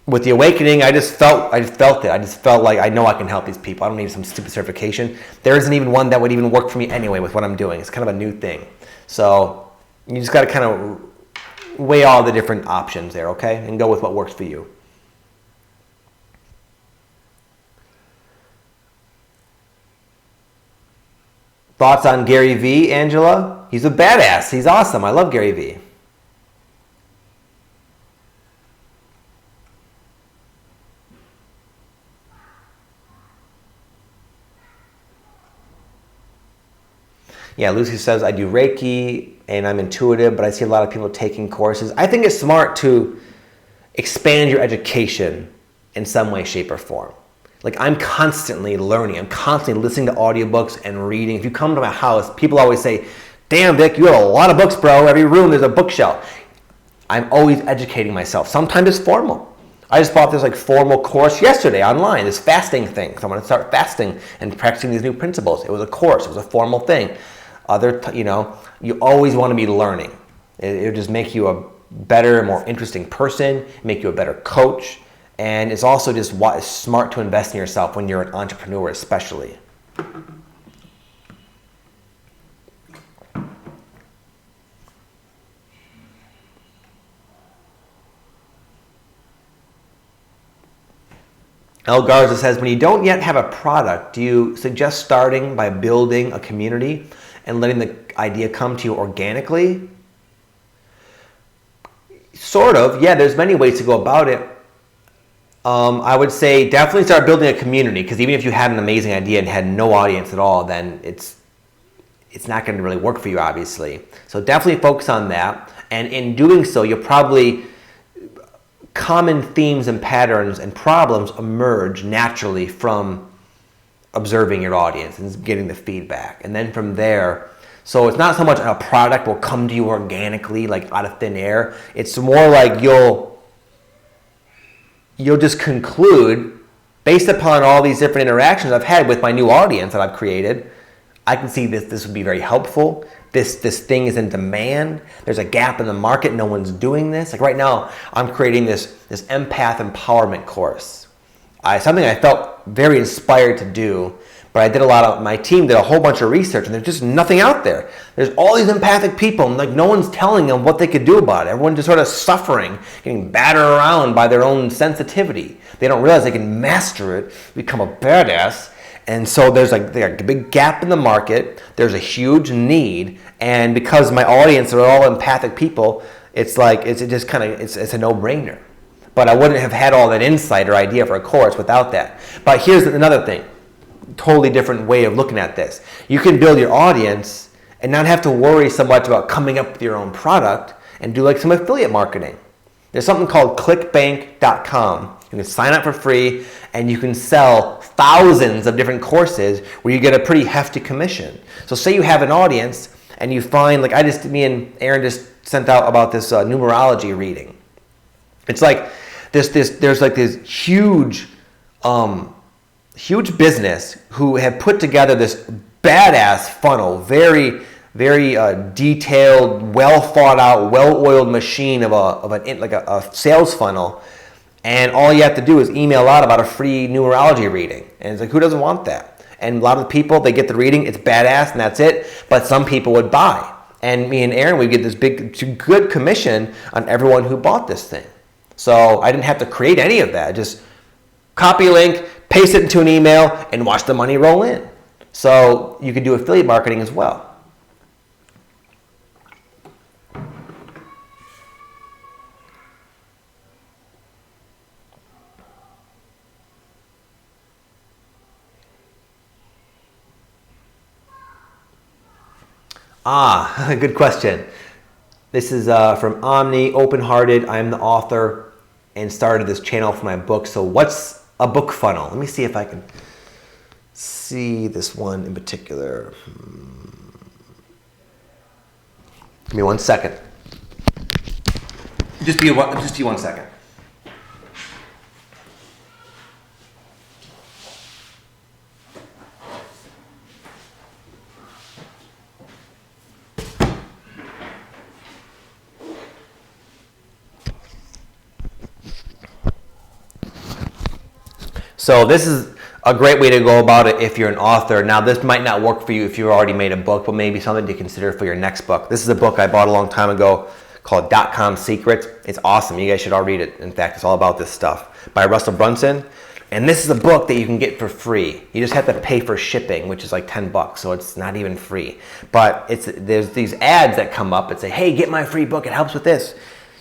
with the awakening, I just felt it. I just felt like I know I can help these people. I don't need some stupid certification. There isn't even one that would even work for me anyway with what I'm doing. It's kind of a new thing. So you just got to kind of weigh all the different options there, okay? And go with what works for you. Thoughts on Gary Vee, Angela? He's a badass. He's awesome. I love Gary Vee. Yeah, Lucy says, I do Reiki and I'm intuitive, but I see a lot of people taking courses. I think it's smart to expand your education in some way, shape, or form. Like, I'm constantly learning. I'm constantly listening to audiobooks and reading. If you come to my house, people always say, damn, Vic, you have a lot of books, bro. Every room there's a bookshelf. I'm always educating myself. Sometimes it's formal. I just bought this like formal course yesterday online, this fasting thing. So I'm going to start fasting and practicing these new principles. It was a course. It was a formal thing. You always want to be learning. It'll just make you a better, more interesting person, make you a better coach. And it's also just smart to invest in yourself when you're an entrepreneur, especially. El Garza says, when you don't yet have a product, do you suggest starting by building a community and letting the idea come to you organically? Sort of. Yeah, there's many ways to go about it. I would say definitely start building a community, because even if you had an amazing idea and had no audience at all, then it's not going to really work for you, obviously. So definitely focus on that. And in doing so, you'll probably, common themes and patterns and problems emerge naturally from observing your audience and getting the feedback. And then from there, so it's not so much a product will come to you organically, like out of thin air. It's more like you'll just conclude, based upon all these different interactions I've had with my new audience that I've created, I can see this would be very helpful. This thing is in demand. There's a gap in the market. No one's doing this. Like right now, I'm creating this empath empowerment course. Something I felt very inspired to do, but I did my team did a whole bunch of research, and there's just nothing out there. There's all these empathic people, and like no one's telling them what they could do about it. Everyone's just sort of suffering, getting battered around by their own sensitivity. They don't realize they can master it, become a badass. And so there's a big gap in the market. There's a huge need, and because my audience are all empathic people, it's a no-brainer. But I wouldn't have had all that insight or idea for a course without that. But here's another thing, totally different way of looking at this. You can build your audience and not have to worry so much about coming up with your own product, and do like some affiliate marketing. There's something called clickbank.com. You can sign up for free, and you can sell thousands of different courses where you get a pretty hefty commission. So say you have an audience and you find, like me and Aaron just sent out about this numerology reading. It's like there's like this huge business who have put together this badass funnel, very, very detailed, well thought out, well oiled machine of a sales funnel. And all you have to do is email out about a free numerology reading. And it's like, who doesn't want that? And a lot of the people, they get the reading, it's badass, and that's it. But some people would buy. And me and Aaron would get this good commission on everyone who bought this thing. So I didn't have to create any of that. Just copy a link, paste it into an email, and watch the money roll in. So you could do affiliate marketing as well. Good question. This is from Omni, open-hearted. I am the author and started this channel for my book. So what's a book funnel? Let me see if I can see this one in particular. Give me 1 second. Just be 1 second. So this is a great way to go about it if you're an author. Now, this might not work for you if you already made a book, but maybe something to consider for your next book. This is a book I bought a long time ago called .com Secrets. It's awesome. You guys should all read it. In fact, it's all about this stuff by Russell Brunson. And this is a book that you can get for free. You just have to pay for shipping, which is like $10, so it's not even free. But there's these ads that come up that say, hey, get my free book. It helps with this.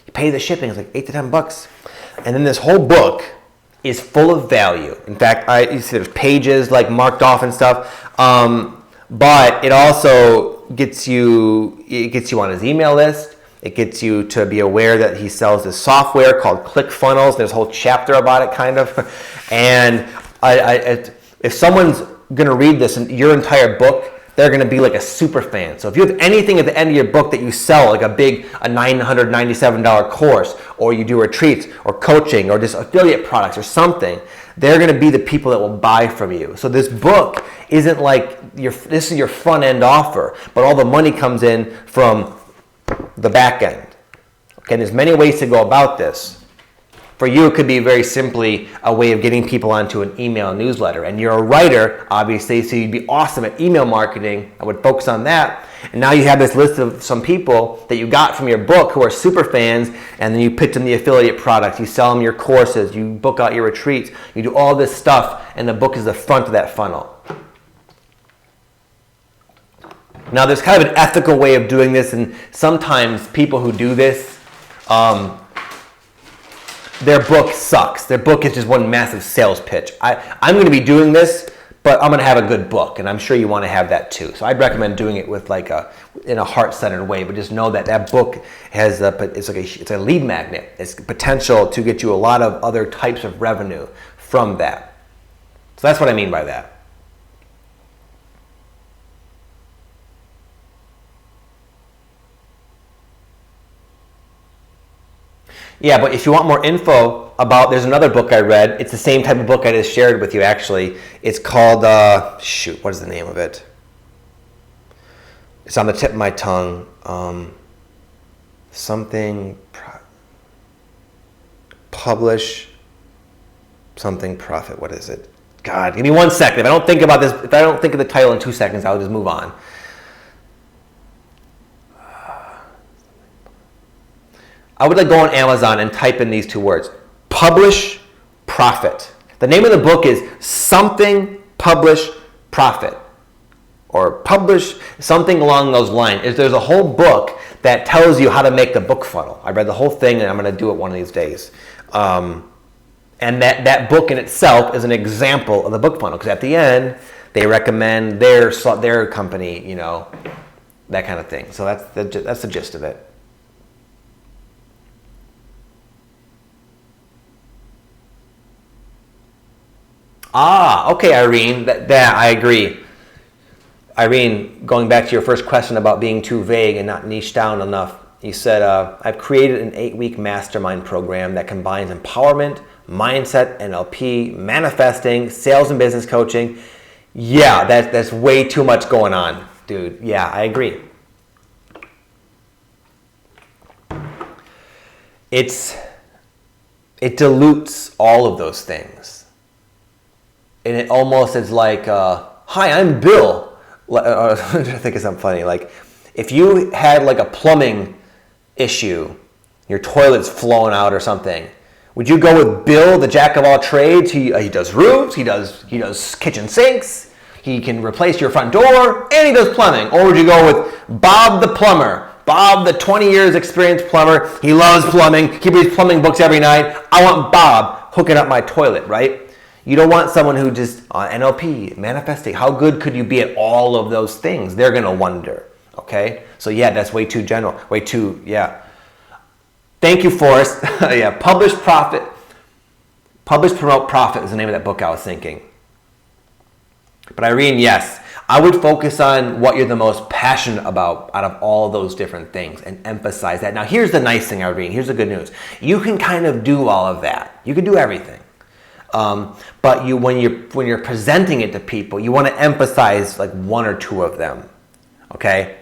You pay the shipping. It's like $8 to $10. And then this whole book is full of value. In fact, you see there's pages like marked off and stuff, but it also gets you on his email list. It gets you to be aware that he sells this software called ClickFunnels. There's a whole chapter about it, kind of. And if someone's going to read this and your entire book, they're going to be like a super fan. So if you have anything at the end of your book that you sell, like a $997 course, or you do retreats or coaching or just affiliate products or something, they're going to be the people that will buy from you. So this book isn't like this is your front end offer, but all the money comes in from the back end. Okay, and there's many ways to go about this. For you, it could be very simply a way of getting people onto an email newsletter. And you're a writer, obviously, so you'd be awesome at email marketing. I would focus on that. And now you have this list of some people that you got from your book who are super fans, and then you pitch them the affiliate products. You sell them your courses. You book out your retreats. You do all this stuff, and the book is the front of that funnel. Now, there's kind of an ethical way of doing this, and sometimes people who do this, their book sucks. Their book is just one massive sales pitch. I'm going to be doing this, but I'm going to have a good book, and I'm sure you want to have that too. So I'd recommend doing it with in a heart-centered way, but just know that that book has it's a lead magnet. It's potential to get you a lot of other types of revenue from that. So that's what I mean by that. Yeah, but if you want more info about, there's another book I read. It's the same type of book I just shared with you, actually. It's called, what is the name of it? It's on the tip of my tongue. Publish something profit. What is it? God, give me 1 second. If I don't think about this, if I don't think of the title in 2 seconds, I'll just move on. I would go on Amazon and type in these two words: publish profit. The name of the book is Something Publish Profit, or publish something along those lines. There's a whole book that tells you how to make the book funnel. I read the whole thing, and I'm going to do it one of these days. And that book in itself is an example of the book funnel, because at the end they recommend their company, that kind of thing. So that's the gist of it. Okay, Irene, that I agree. Irene, going back to your first question about being too vague and not niche down enough, you said, I've created an 8-week mastermind program that combines empowerment, mindset, NLP, manifesting, sales and business coaching. Yeah, that's way too much going on, dude. Yeah, I agree. It dilutes all of those things. And it almost is like, hi, I'm Bill. I'm trying to think of something funny. Like, if you had like a plumbing issue, your toilet's flowing out or something, would you go with Bill, the jack of all trades? He does roofs, he does kitchen sinks, he can replace your front door, and he does plumbing. Or would you go with Bob the plumber? Bob, the 20 years experienced plumber, he loves plumbing, he reads plumbing books every night. I want Bob hooking up my toilet, right? You don't want someone who just, NLP, manifesting, how good could you be at all of those things? They're gonna wonder, okay? So yeah, that's way too general, way too, yeah. Thank you, Forrest. Yeah, Publish, Promote, Profit is the name of that book I was thinking. But Irene, yes, I would focus on what you're the most passionate about out of all those different things and emphasize that. Now, here's the nice thing, Irene. Here's the good news. You can kind of do all of that. You can do everything. But when you're presenting it to people, you want to emphasize like one or two of them. Okay?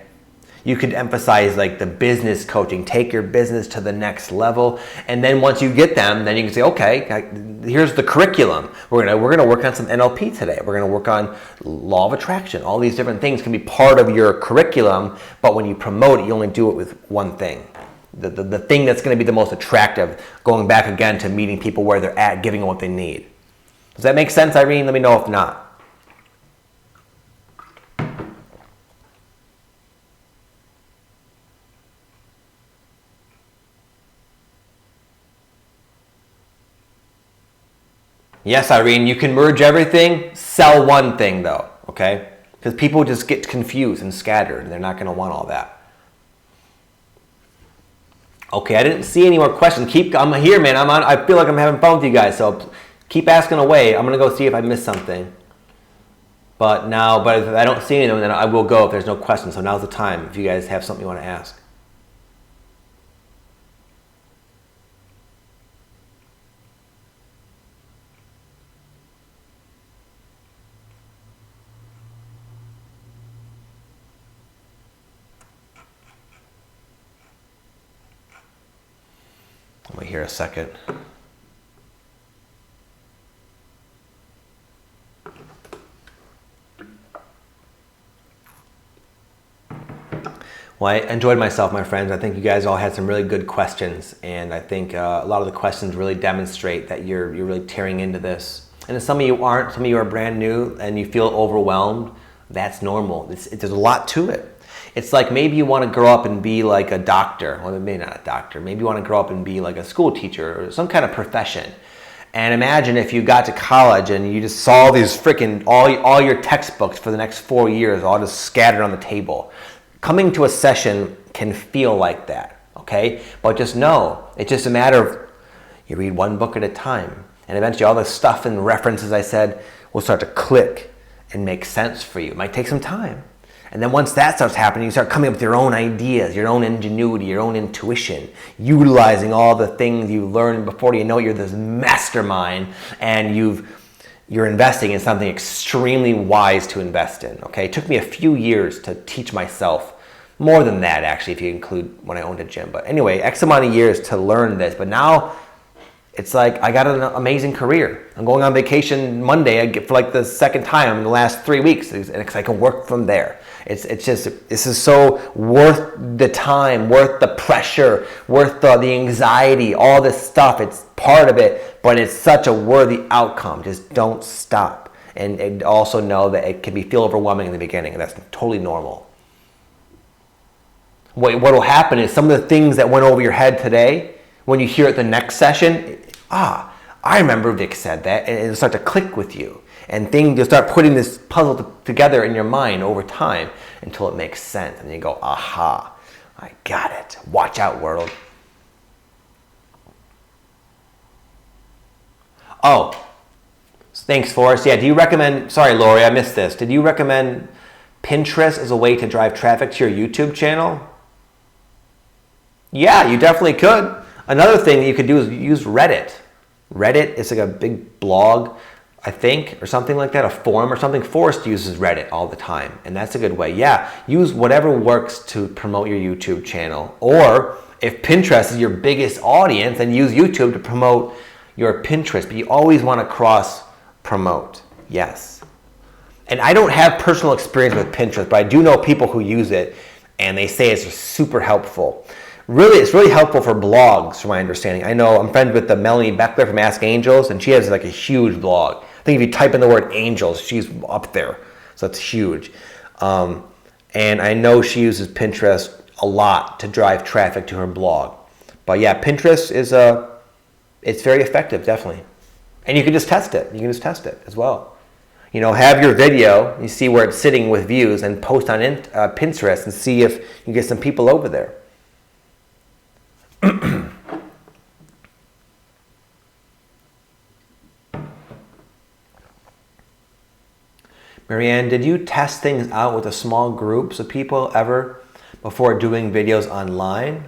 You could emphasize like the business coaching, take your business to the next level, and then once you get them, then you can say, okay, here's the curriculum. We're gonna work on some NLP today. We're gonna work on law of attraction. All these different things can be part of your curriculum, but when you promote it, you only do it with one thing. The thing that's gonna be the most attractive, going back again to meeting people where they're at, giving them what they need. Does that make sense, Irene? Let me know if not. Yes, Irene, you can merge everything, sell one thing though, okay? Because people just get confused and scattered and they're not going to want all that. Okay, I didn't see any more questions. I'm here, man. I feel like I'm having fun with you guys, so keep asking away. I'm going to go see if I missed something. But if I don't see any of them, then I will go if there's no questions. So now's the time if you guys have something you want to ask. Wait here a second. Well, I enjoyed myself, my friends. I think you guys all had some really good questions, and I think a lot of the questions really demonstrate that you're really tearing into this. And if some of you aren't, some of you are brand new and you feel overwhelmed, that's normal. There's a lot to it. It's like maybe you want to grow up and be like a doctor, or maybe not a doctor. Maybe you want to grow up and be like a school teacher or some kind of profession. And imagine if you got to college and you just saw these freaking, all your textbooks for the next 4 years all just scattered on the table. Coming to a session can feel like that, okay? But just know, it's just a matter of you read one book at a time. And eventually all the stuff and references I said will start to click and make sense for you. It might take some time. And then once that starts happening, you start coming up with your own ideas, your own ingenuity, your own intuition, utilizing all the things you learned before you know it, you're this mastermind and you're investing in something extremely wise to invest in, okay? It took me a few years to teach myself, more than that actually if you include when I owned a gym. But anyway, X amount of years to learn this, but now it's like I got an amazing career. I'm going on vacation Monday for like the second time in the last 3 weeks, and I can work from there. It's just, this is so worth the time, worth the pressure, worth the anxiety, all this stuff. It's part of it, but it's such a worthy outcome. Just don't stop. And also know that it can feel overwhelming in the beginning, and that's totally normal. What will happen is some of the things that went over your head today, when you hear it the next session, I remember Vic said that, and it'll start to click with you. And you'll start putting this puzzle together in your mind over time until it makes sense. And you go, aha, I got it. Watch out, world. Oh, thanks, Forrest. Yeah, do you recommend, sorry, Lori, I missed this. Did you recommend Pinterest as a way to drive traffic to your YouTube channel? Yeah, you definitely could. Another thing you could do is use Reddit. Reddit is like a big blog, I think, or something like that, a forum or something. Forrest uses Reddit all the time, and that's a good way. Yeah, use whatever works to promote your YouTube channel. Or if Pinterest is your biggest audience, then use YouTube to promote your Pinterest. But you always want to cross promote. Yes. And I don't have personal experience with Pinterest, but I do know people who use it, and they say it's super helpful. Really, it's really helpful for blogs, from my understanding. I know I'm friends with the Melanie Beckler from Ask Angels, and she has like a huge blog. I think if you type in the word angels, she's up there. So it's huge. And I know she uses Pinterest a lot to drive traffic to her blog. But yeah, Pinterest it's very effective, definitely. And you can just test it. You can just test it as well. You know, have your video, you see where it's sitting with views, and post on Pinterest and see if you get some people over there. Marianne, did you test things out with a small groups of people ever before doing videos online?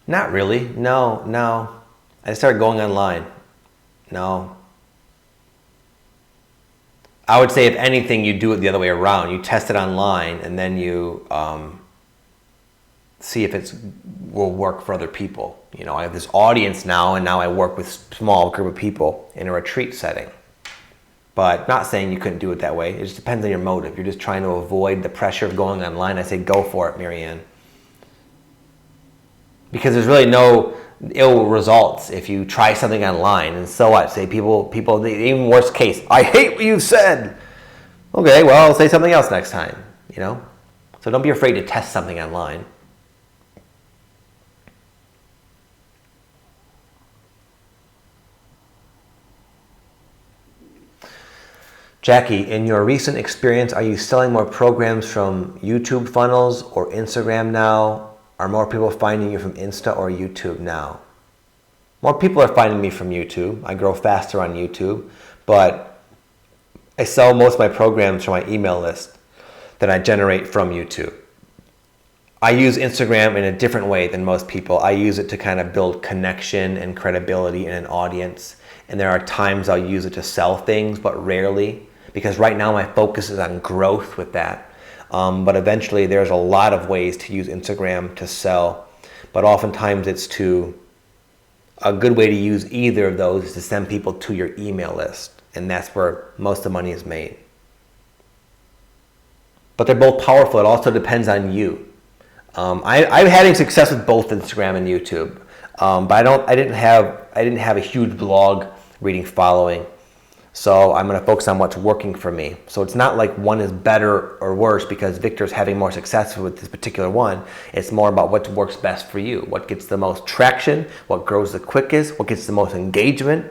Not really. No. I started going online. No. I would say if anything, you do it the other way around. You test it online and then you see if it will work for other people. You know, I have this audience now, and now I work with a small group of people in a retreat setting. But not saying you couldn't do it that way. It just depends on your motive. You're just trying to avoid the pressure of going online. I say go for it, Marianne. Because there's really no ill results if you try something online. And so what? Say people, even worst case, I hate what you said. Okay, well, I'll say something else next time, you know? So don't be afraid to test something online. Jackie, in your recent experience, are you selling more programs from YouTube funnels or Instagram now? Are more people finding you from Insta or YouTube now? More people are finding me from YouTube. I grow faster on YouTube, but I sell most of my programs from my email list that I generate from YouTube. I use Instagram in a different way than most people. I use it to kind of build connection and credibility in an audience. And there are times I'll use it to sell things, but rarely, because right now my focus is on growth with that. But eventually there's a lot of ways to use Instagram to sell, but oftentimes a good way to use either of those is to send people to your email list, and that's where most of the money is made. But they're both powerful. It also depends on you. I'm having success with both Instagram and YouTube, but I didn't have a huge blog reading following. So I'm going to focus on what's working for me. So it's not like one is better or worse because Victor's having more success with this particular one. It's more about what works best for you. What gets the most traction, what grows the quickest, what gets the most engagement,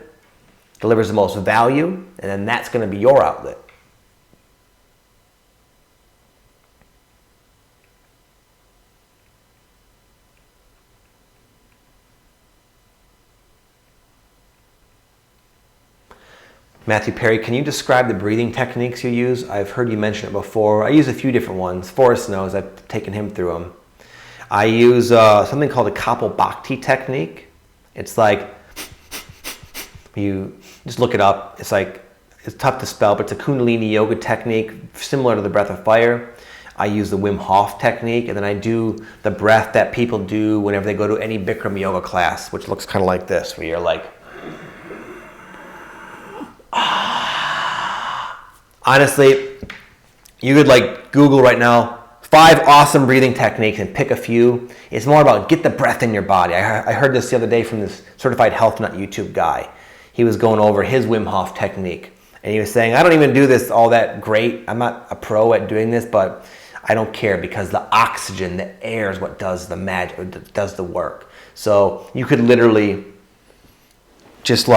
delivers the most value, and then that's going to be your outlet. Matthew Perry, can you describe the breathing techniques you use? I've heard you mention it before. I use a few different ones. Forrest knows, I've taken him through them. I use something called a Kapil Bhakti technique. It's like, you just look it up. It's tough to spell, but it's a Kundalini yoga technique similar to the breath of fire. I use the Wim Hof technique, and then I do the breath that people do whenever they go to any Bikram yoga class, which looks kind of like this, where you're like, honestly, you could Google right now 5 awesome breathing techniques and pick a few. It's more about get the breath in your body. I heard this the other day from this certified health nut YouTube guy. He was going over his Wim Hof technique, and he was saying, I don't even do this all that great. I'm not a pro at doing this, but I don't care because the oxygen, the air is what does the magic, does the work. So you could literally just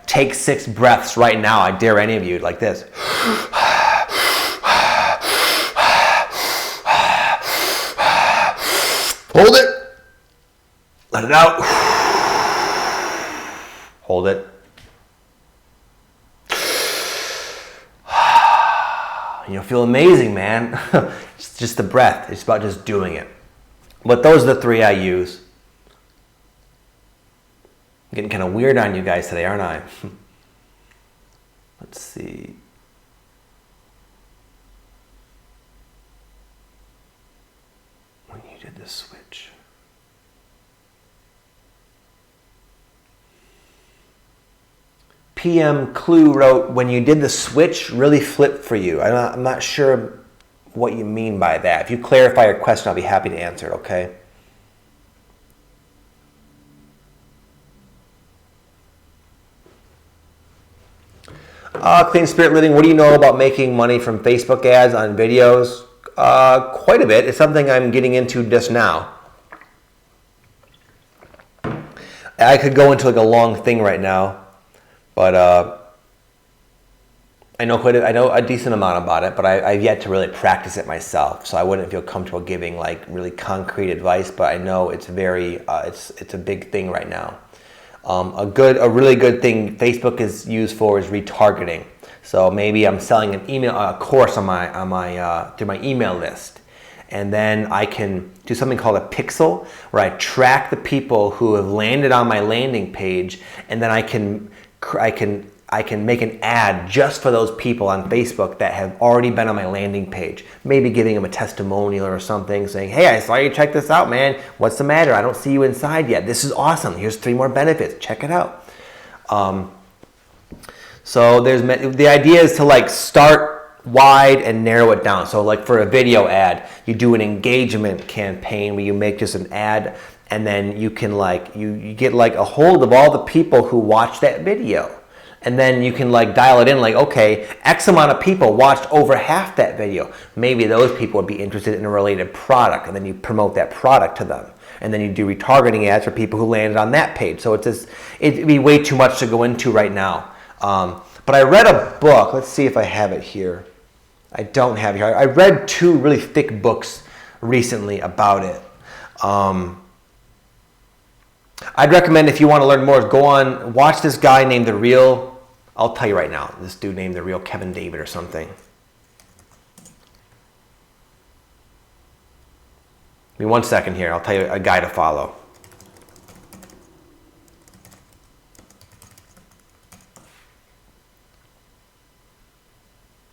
take 6 breaths right now. I dare any of you like this. Hold it. Let it out. Hold it. You'll feel amazing, man. It's just the breath. It's about just doing it. But those are the 3 I use. I'm getting kind of weird on you guys today, aren't I? Let's see. When you did the switch. PM Clue wrote, when you did the switch, really flipped for you. I'm not sure what you mean by that. If you clarify your question, I'll be happy to answer it, okay? Clean Spirit Living, what do you know about making money from Facebook ads on videos? Quite a bit. It's something I'm getting into just now. I could go into like a long thing right now, but I know a decent amount about it, but I've yet to really practice it myself. So I wouldn't feel comfortable giving like really concrete advice, but I know it's it's a big thing right now. A really good thing Facebook is used for is retargeting. So maybe I'm selling a course on my through my email list, and then I can do something called a pixel, where I track the people who have landed on my landing page, and then I can make an ad just for those people on Facebook that have already been on my landing page. Maybe giving them a testimonial or something, saying, hey, I saw you check this out, man. What's the matter? I don't see you inside yet. This is awesome. Here's 3 more benefits. Check it out. So the idea is to like start wide and narrow it down. So like for a video ad, you do an engagement campaign where you make just an ad, and then you can you get like a hold of all the people who watch that video. And then you can like dial it in like, okay, X amount of people watched over half that video. Maybe those people would be interested in a related product, and then you promote that product to them. And then you do retargeting ads for people who landed on that page. So it'd be way too much to go into right now. But I read a book. Let's see if I have it here. I don't have it here. I read 2 really thick books recently about it. I'd recommend, if you want to learn more, go on, watch this guy named I'll tell you right now, this dude named Kevin David or something. Give me 1 second here. I'll tell you a guy to follow.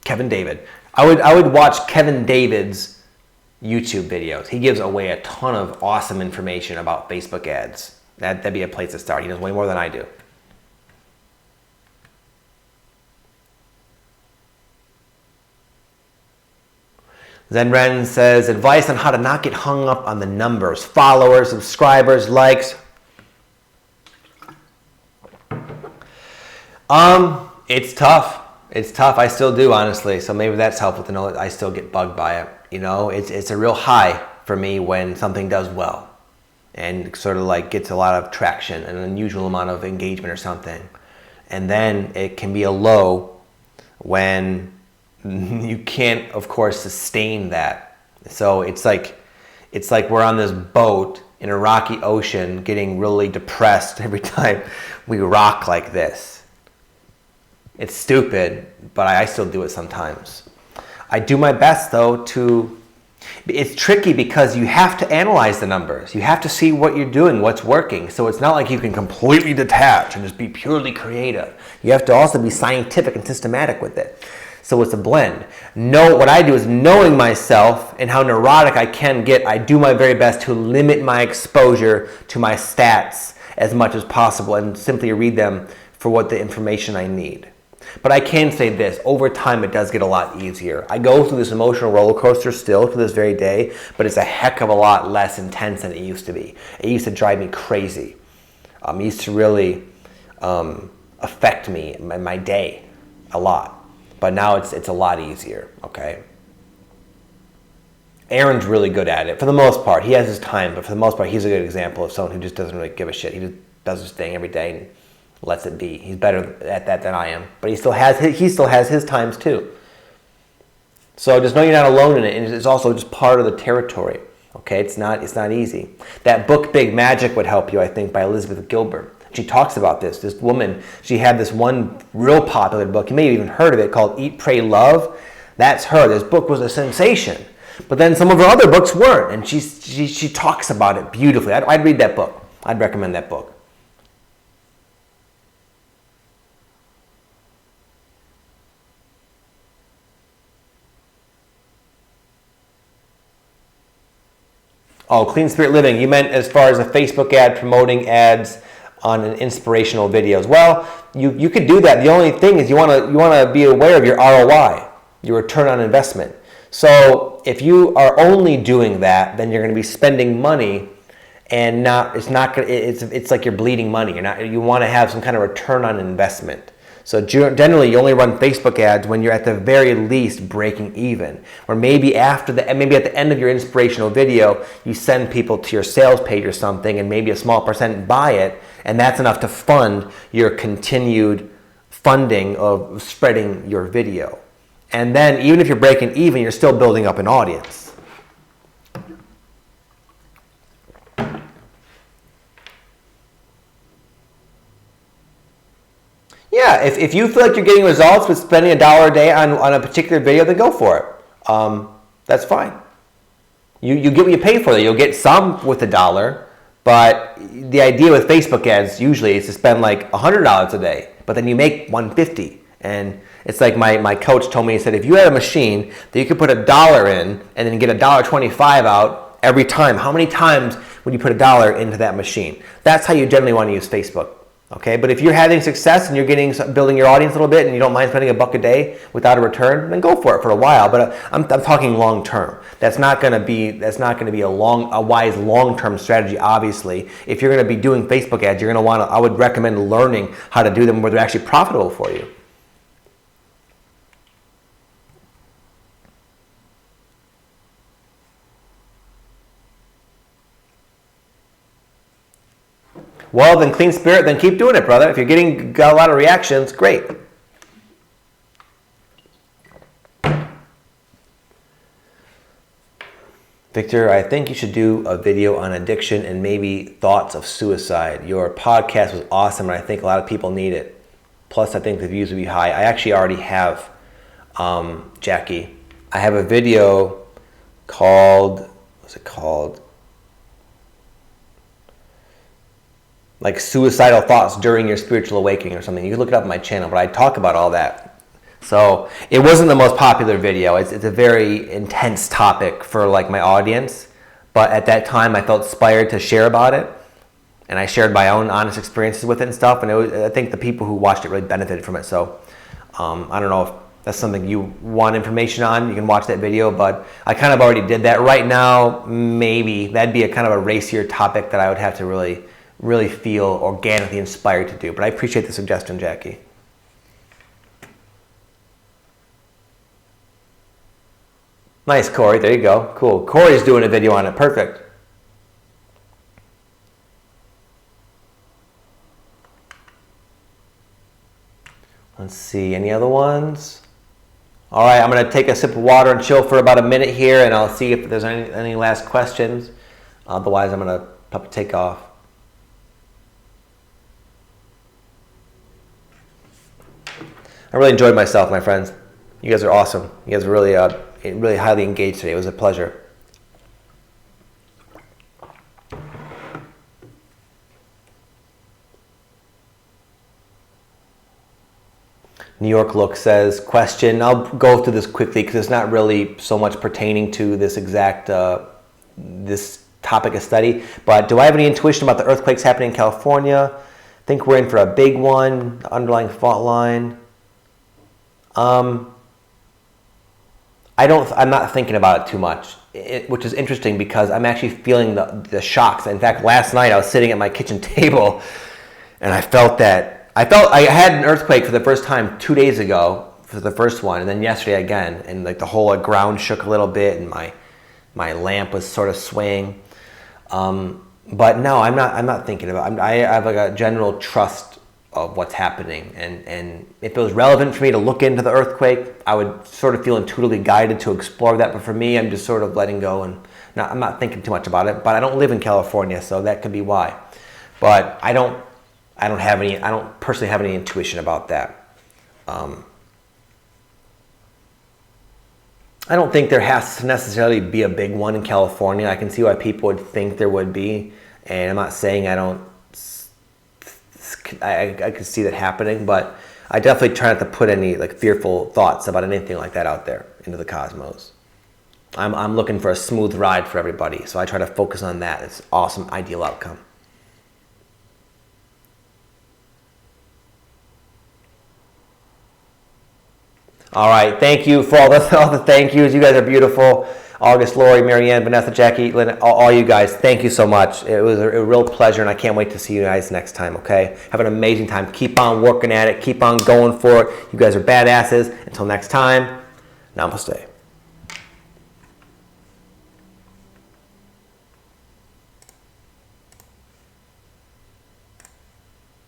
Kevin David. I would watch Kevin David's YouTube videos. He gives away a ton of awesome information about Facebook ads. That'd be a place to start. He knows way more than I do. Zenren says, advice on how to not get hung up on the numbers, followers, subscribers, likes. It's tough. It's tough. I still do, honestly. So maybe that's helpful to know that I still get bugged by it. You know, it's a real high for me when something does well and sort of like gets a lot of traction, an unusual amount of engagement or something. And then it can be a low when you can't, of course, sustain that. So it's like we're on this boat in a rocky ocean getting really depressed every time we rock like this. It's stupid, but I still do it sometimes. I do my best, though, it's tricky because you have to analyze the numbers. You have to see what you're doing, what's working. So it's not like you can completely detach and just be purely creative. You have to also be scientific and systematic with it. So it's a blend. What I do is, knowing myself and how neurotic I can get, I do my very best to limit my exposure to my stats as much as possible and simply read them for what the information I need. But I can say this, over time it does get a lot easier. I go through this emotional roller coaster still to this very day, but it's a heck of a lot less intense than it used to be. It used to drive me crazy. It used to really affect me in my day a lot. But now it's a lot easier, okay? Aaron's really good at it for the most part. He has his time, but for the most part, he's a good example of someone who just doesn't really give a shit. He just does his thing every day and lets it be. He's better at that than I am, but he still has his times too. So just know you're not alone in it, and it's also just part of the territory. Okay, it's not easy. That book Big Magic would help you, I think, by Elizabeth Gilbert. She talks about this. This woman, she had this one real popular book. You may have even heard of it, called Eat, Pray, Love. That's her. This book was a sensation. But then some of her other books weren't, and she talks about it beautifully. I'd read that book. I'd recommend that book. Oh, Clean Spirit Living. You meant as far as a Facebook ad promoting ads on an inspirational videos. Well, you could do that. The only thing is you want to be aware of your ROI, your return on investment. So if you are only doing that, then you're going to be spending money, and it's like you're bleeding money. You want to have some kind of return on investment. So generally, you only run Facebook ads when you're at the very least breaking even, or maybe at the end of your inspirational video, you send people to your sales page or something, and maybe a small percent buy it, and that's enough to fund your continued funding of spreading your video. And then even if you're breaking even, you're still building up an audience. Yeah, if you feel like you're getting results with spending $1 a day on a particular video, then go for it. That's fine. You get what you pay for. You'll get some with $1, but the idea with Facebook ads usually is to spend like $100 a day, but then you make $150. And it's like my coach told me, he said, if you had a machine that you could put $1 in and then get $1.25 out every time, how many times would you put $1 into that machine? That's how you generally want to use Facebook. Okay, but if you're having success and you're building your audience a little bit and you don't mind spending $1 a day without a return, then go for it for a while. But I'm talking long term. That's not going to be a wise long term strategy. Obviously, if you're going to be doing Facebook ads, you're going to want to. I would recommend learning how to do them where they're actually profitable for you. Well, then Clean Spirit, then keep doing it, brother. If you're got a lot of reactions, great. Victor, I think you should do a video on addiction and maybe thoughts of suicide. Your podcast was awesome, and I think a lot of people need it. Plus, I think the views would be high. I actually already have, Jackie. I have a video called, what's it called? Like suicidal thoughts during your spiritual awakening or something. You can look it up on my channel, but I talk about all that. So it wasn't the most popular video. It's a very intense topic for like my audience, but at that time I felt inspired to share about it, and I shared my own honest experiences with it and stuff. And I think the people who watched it really benefited from it. So I don't know if that's something you want information on. You can watch that video, but I kind of already did that. Right now, maybe that'd be a kind of a racier topic that I would have to really feel organically inspired to do. But I appreciate the suggestion, Jackie. Nice, Corey. There you go. Cool. Corey's doing a video on it. Perfect. Let's see. Any other ones? All right. I'm going to take a sip of water and chill for about a minute here, and I'll see if there's any last questions. Otherwise, I'm going to probably take off. I really enjoyed myself, my friends. You guys are awesome. You guys are really highly engaged today. It was a pleasure. New York Look says, question. I'll go through this quickly because it's not really so much pertaining to this exact this topic of study. But do I have any intuition about the earthquakes happening in California? I think we're in for a big one. The underlying fault line. I'm not thinking about it too much, which is interesting because I'm actually feeling the shocks. In fact, last night I was sitting at my kitchen table and I had an earthquake for the first time 2 days ago for the first one, and then yesterday again, and like the whole ground shook a little bit and my lamp was sort of swaying. But no, I'm not thinking about it. I have like a general trust of what's happening, and if it was relevant for me to look into the earthquake, I would sort of feel intuitively guided to explore that. But for me, I'm just sort of letting go, and I'm not thinking too much about it. But I don't live in California, so that could be why. But I don't personally have any intuition about that. I don't think there has to necessarily be a big one in California. I can see why people would think there would be, and I'm not saying I don't. I could see that happening, but I definitely try not to put any like fearful thoughts about anything like that out there into the cosmos. I'm looking for a smooth ride for everybody, so I try to focus on that. It's an awesome, ideal outcome. All right, thank you for all the thank yous. You guys are beautiful. August, Lori, Marianne, Vanessa, Jackie, Lynn, all you guys, thank you so much. It was a real pleasure, and I can't wait to see you guys next time, okay? Have an amazing time. Keep on working at it. Keep on going for it. You guys are badasses. Until next time, namaste.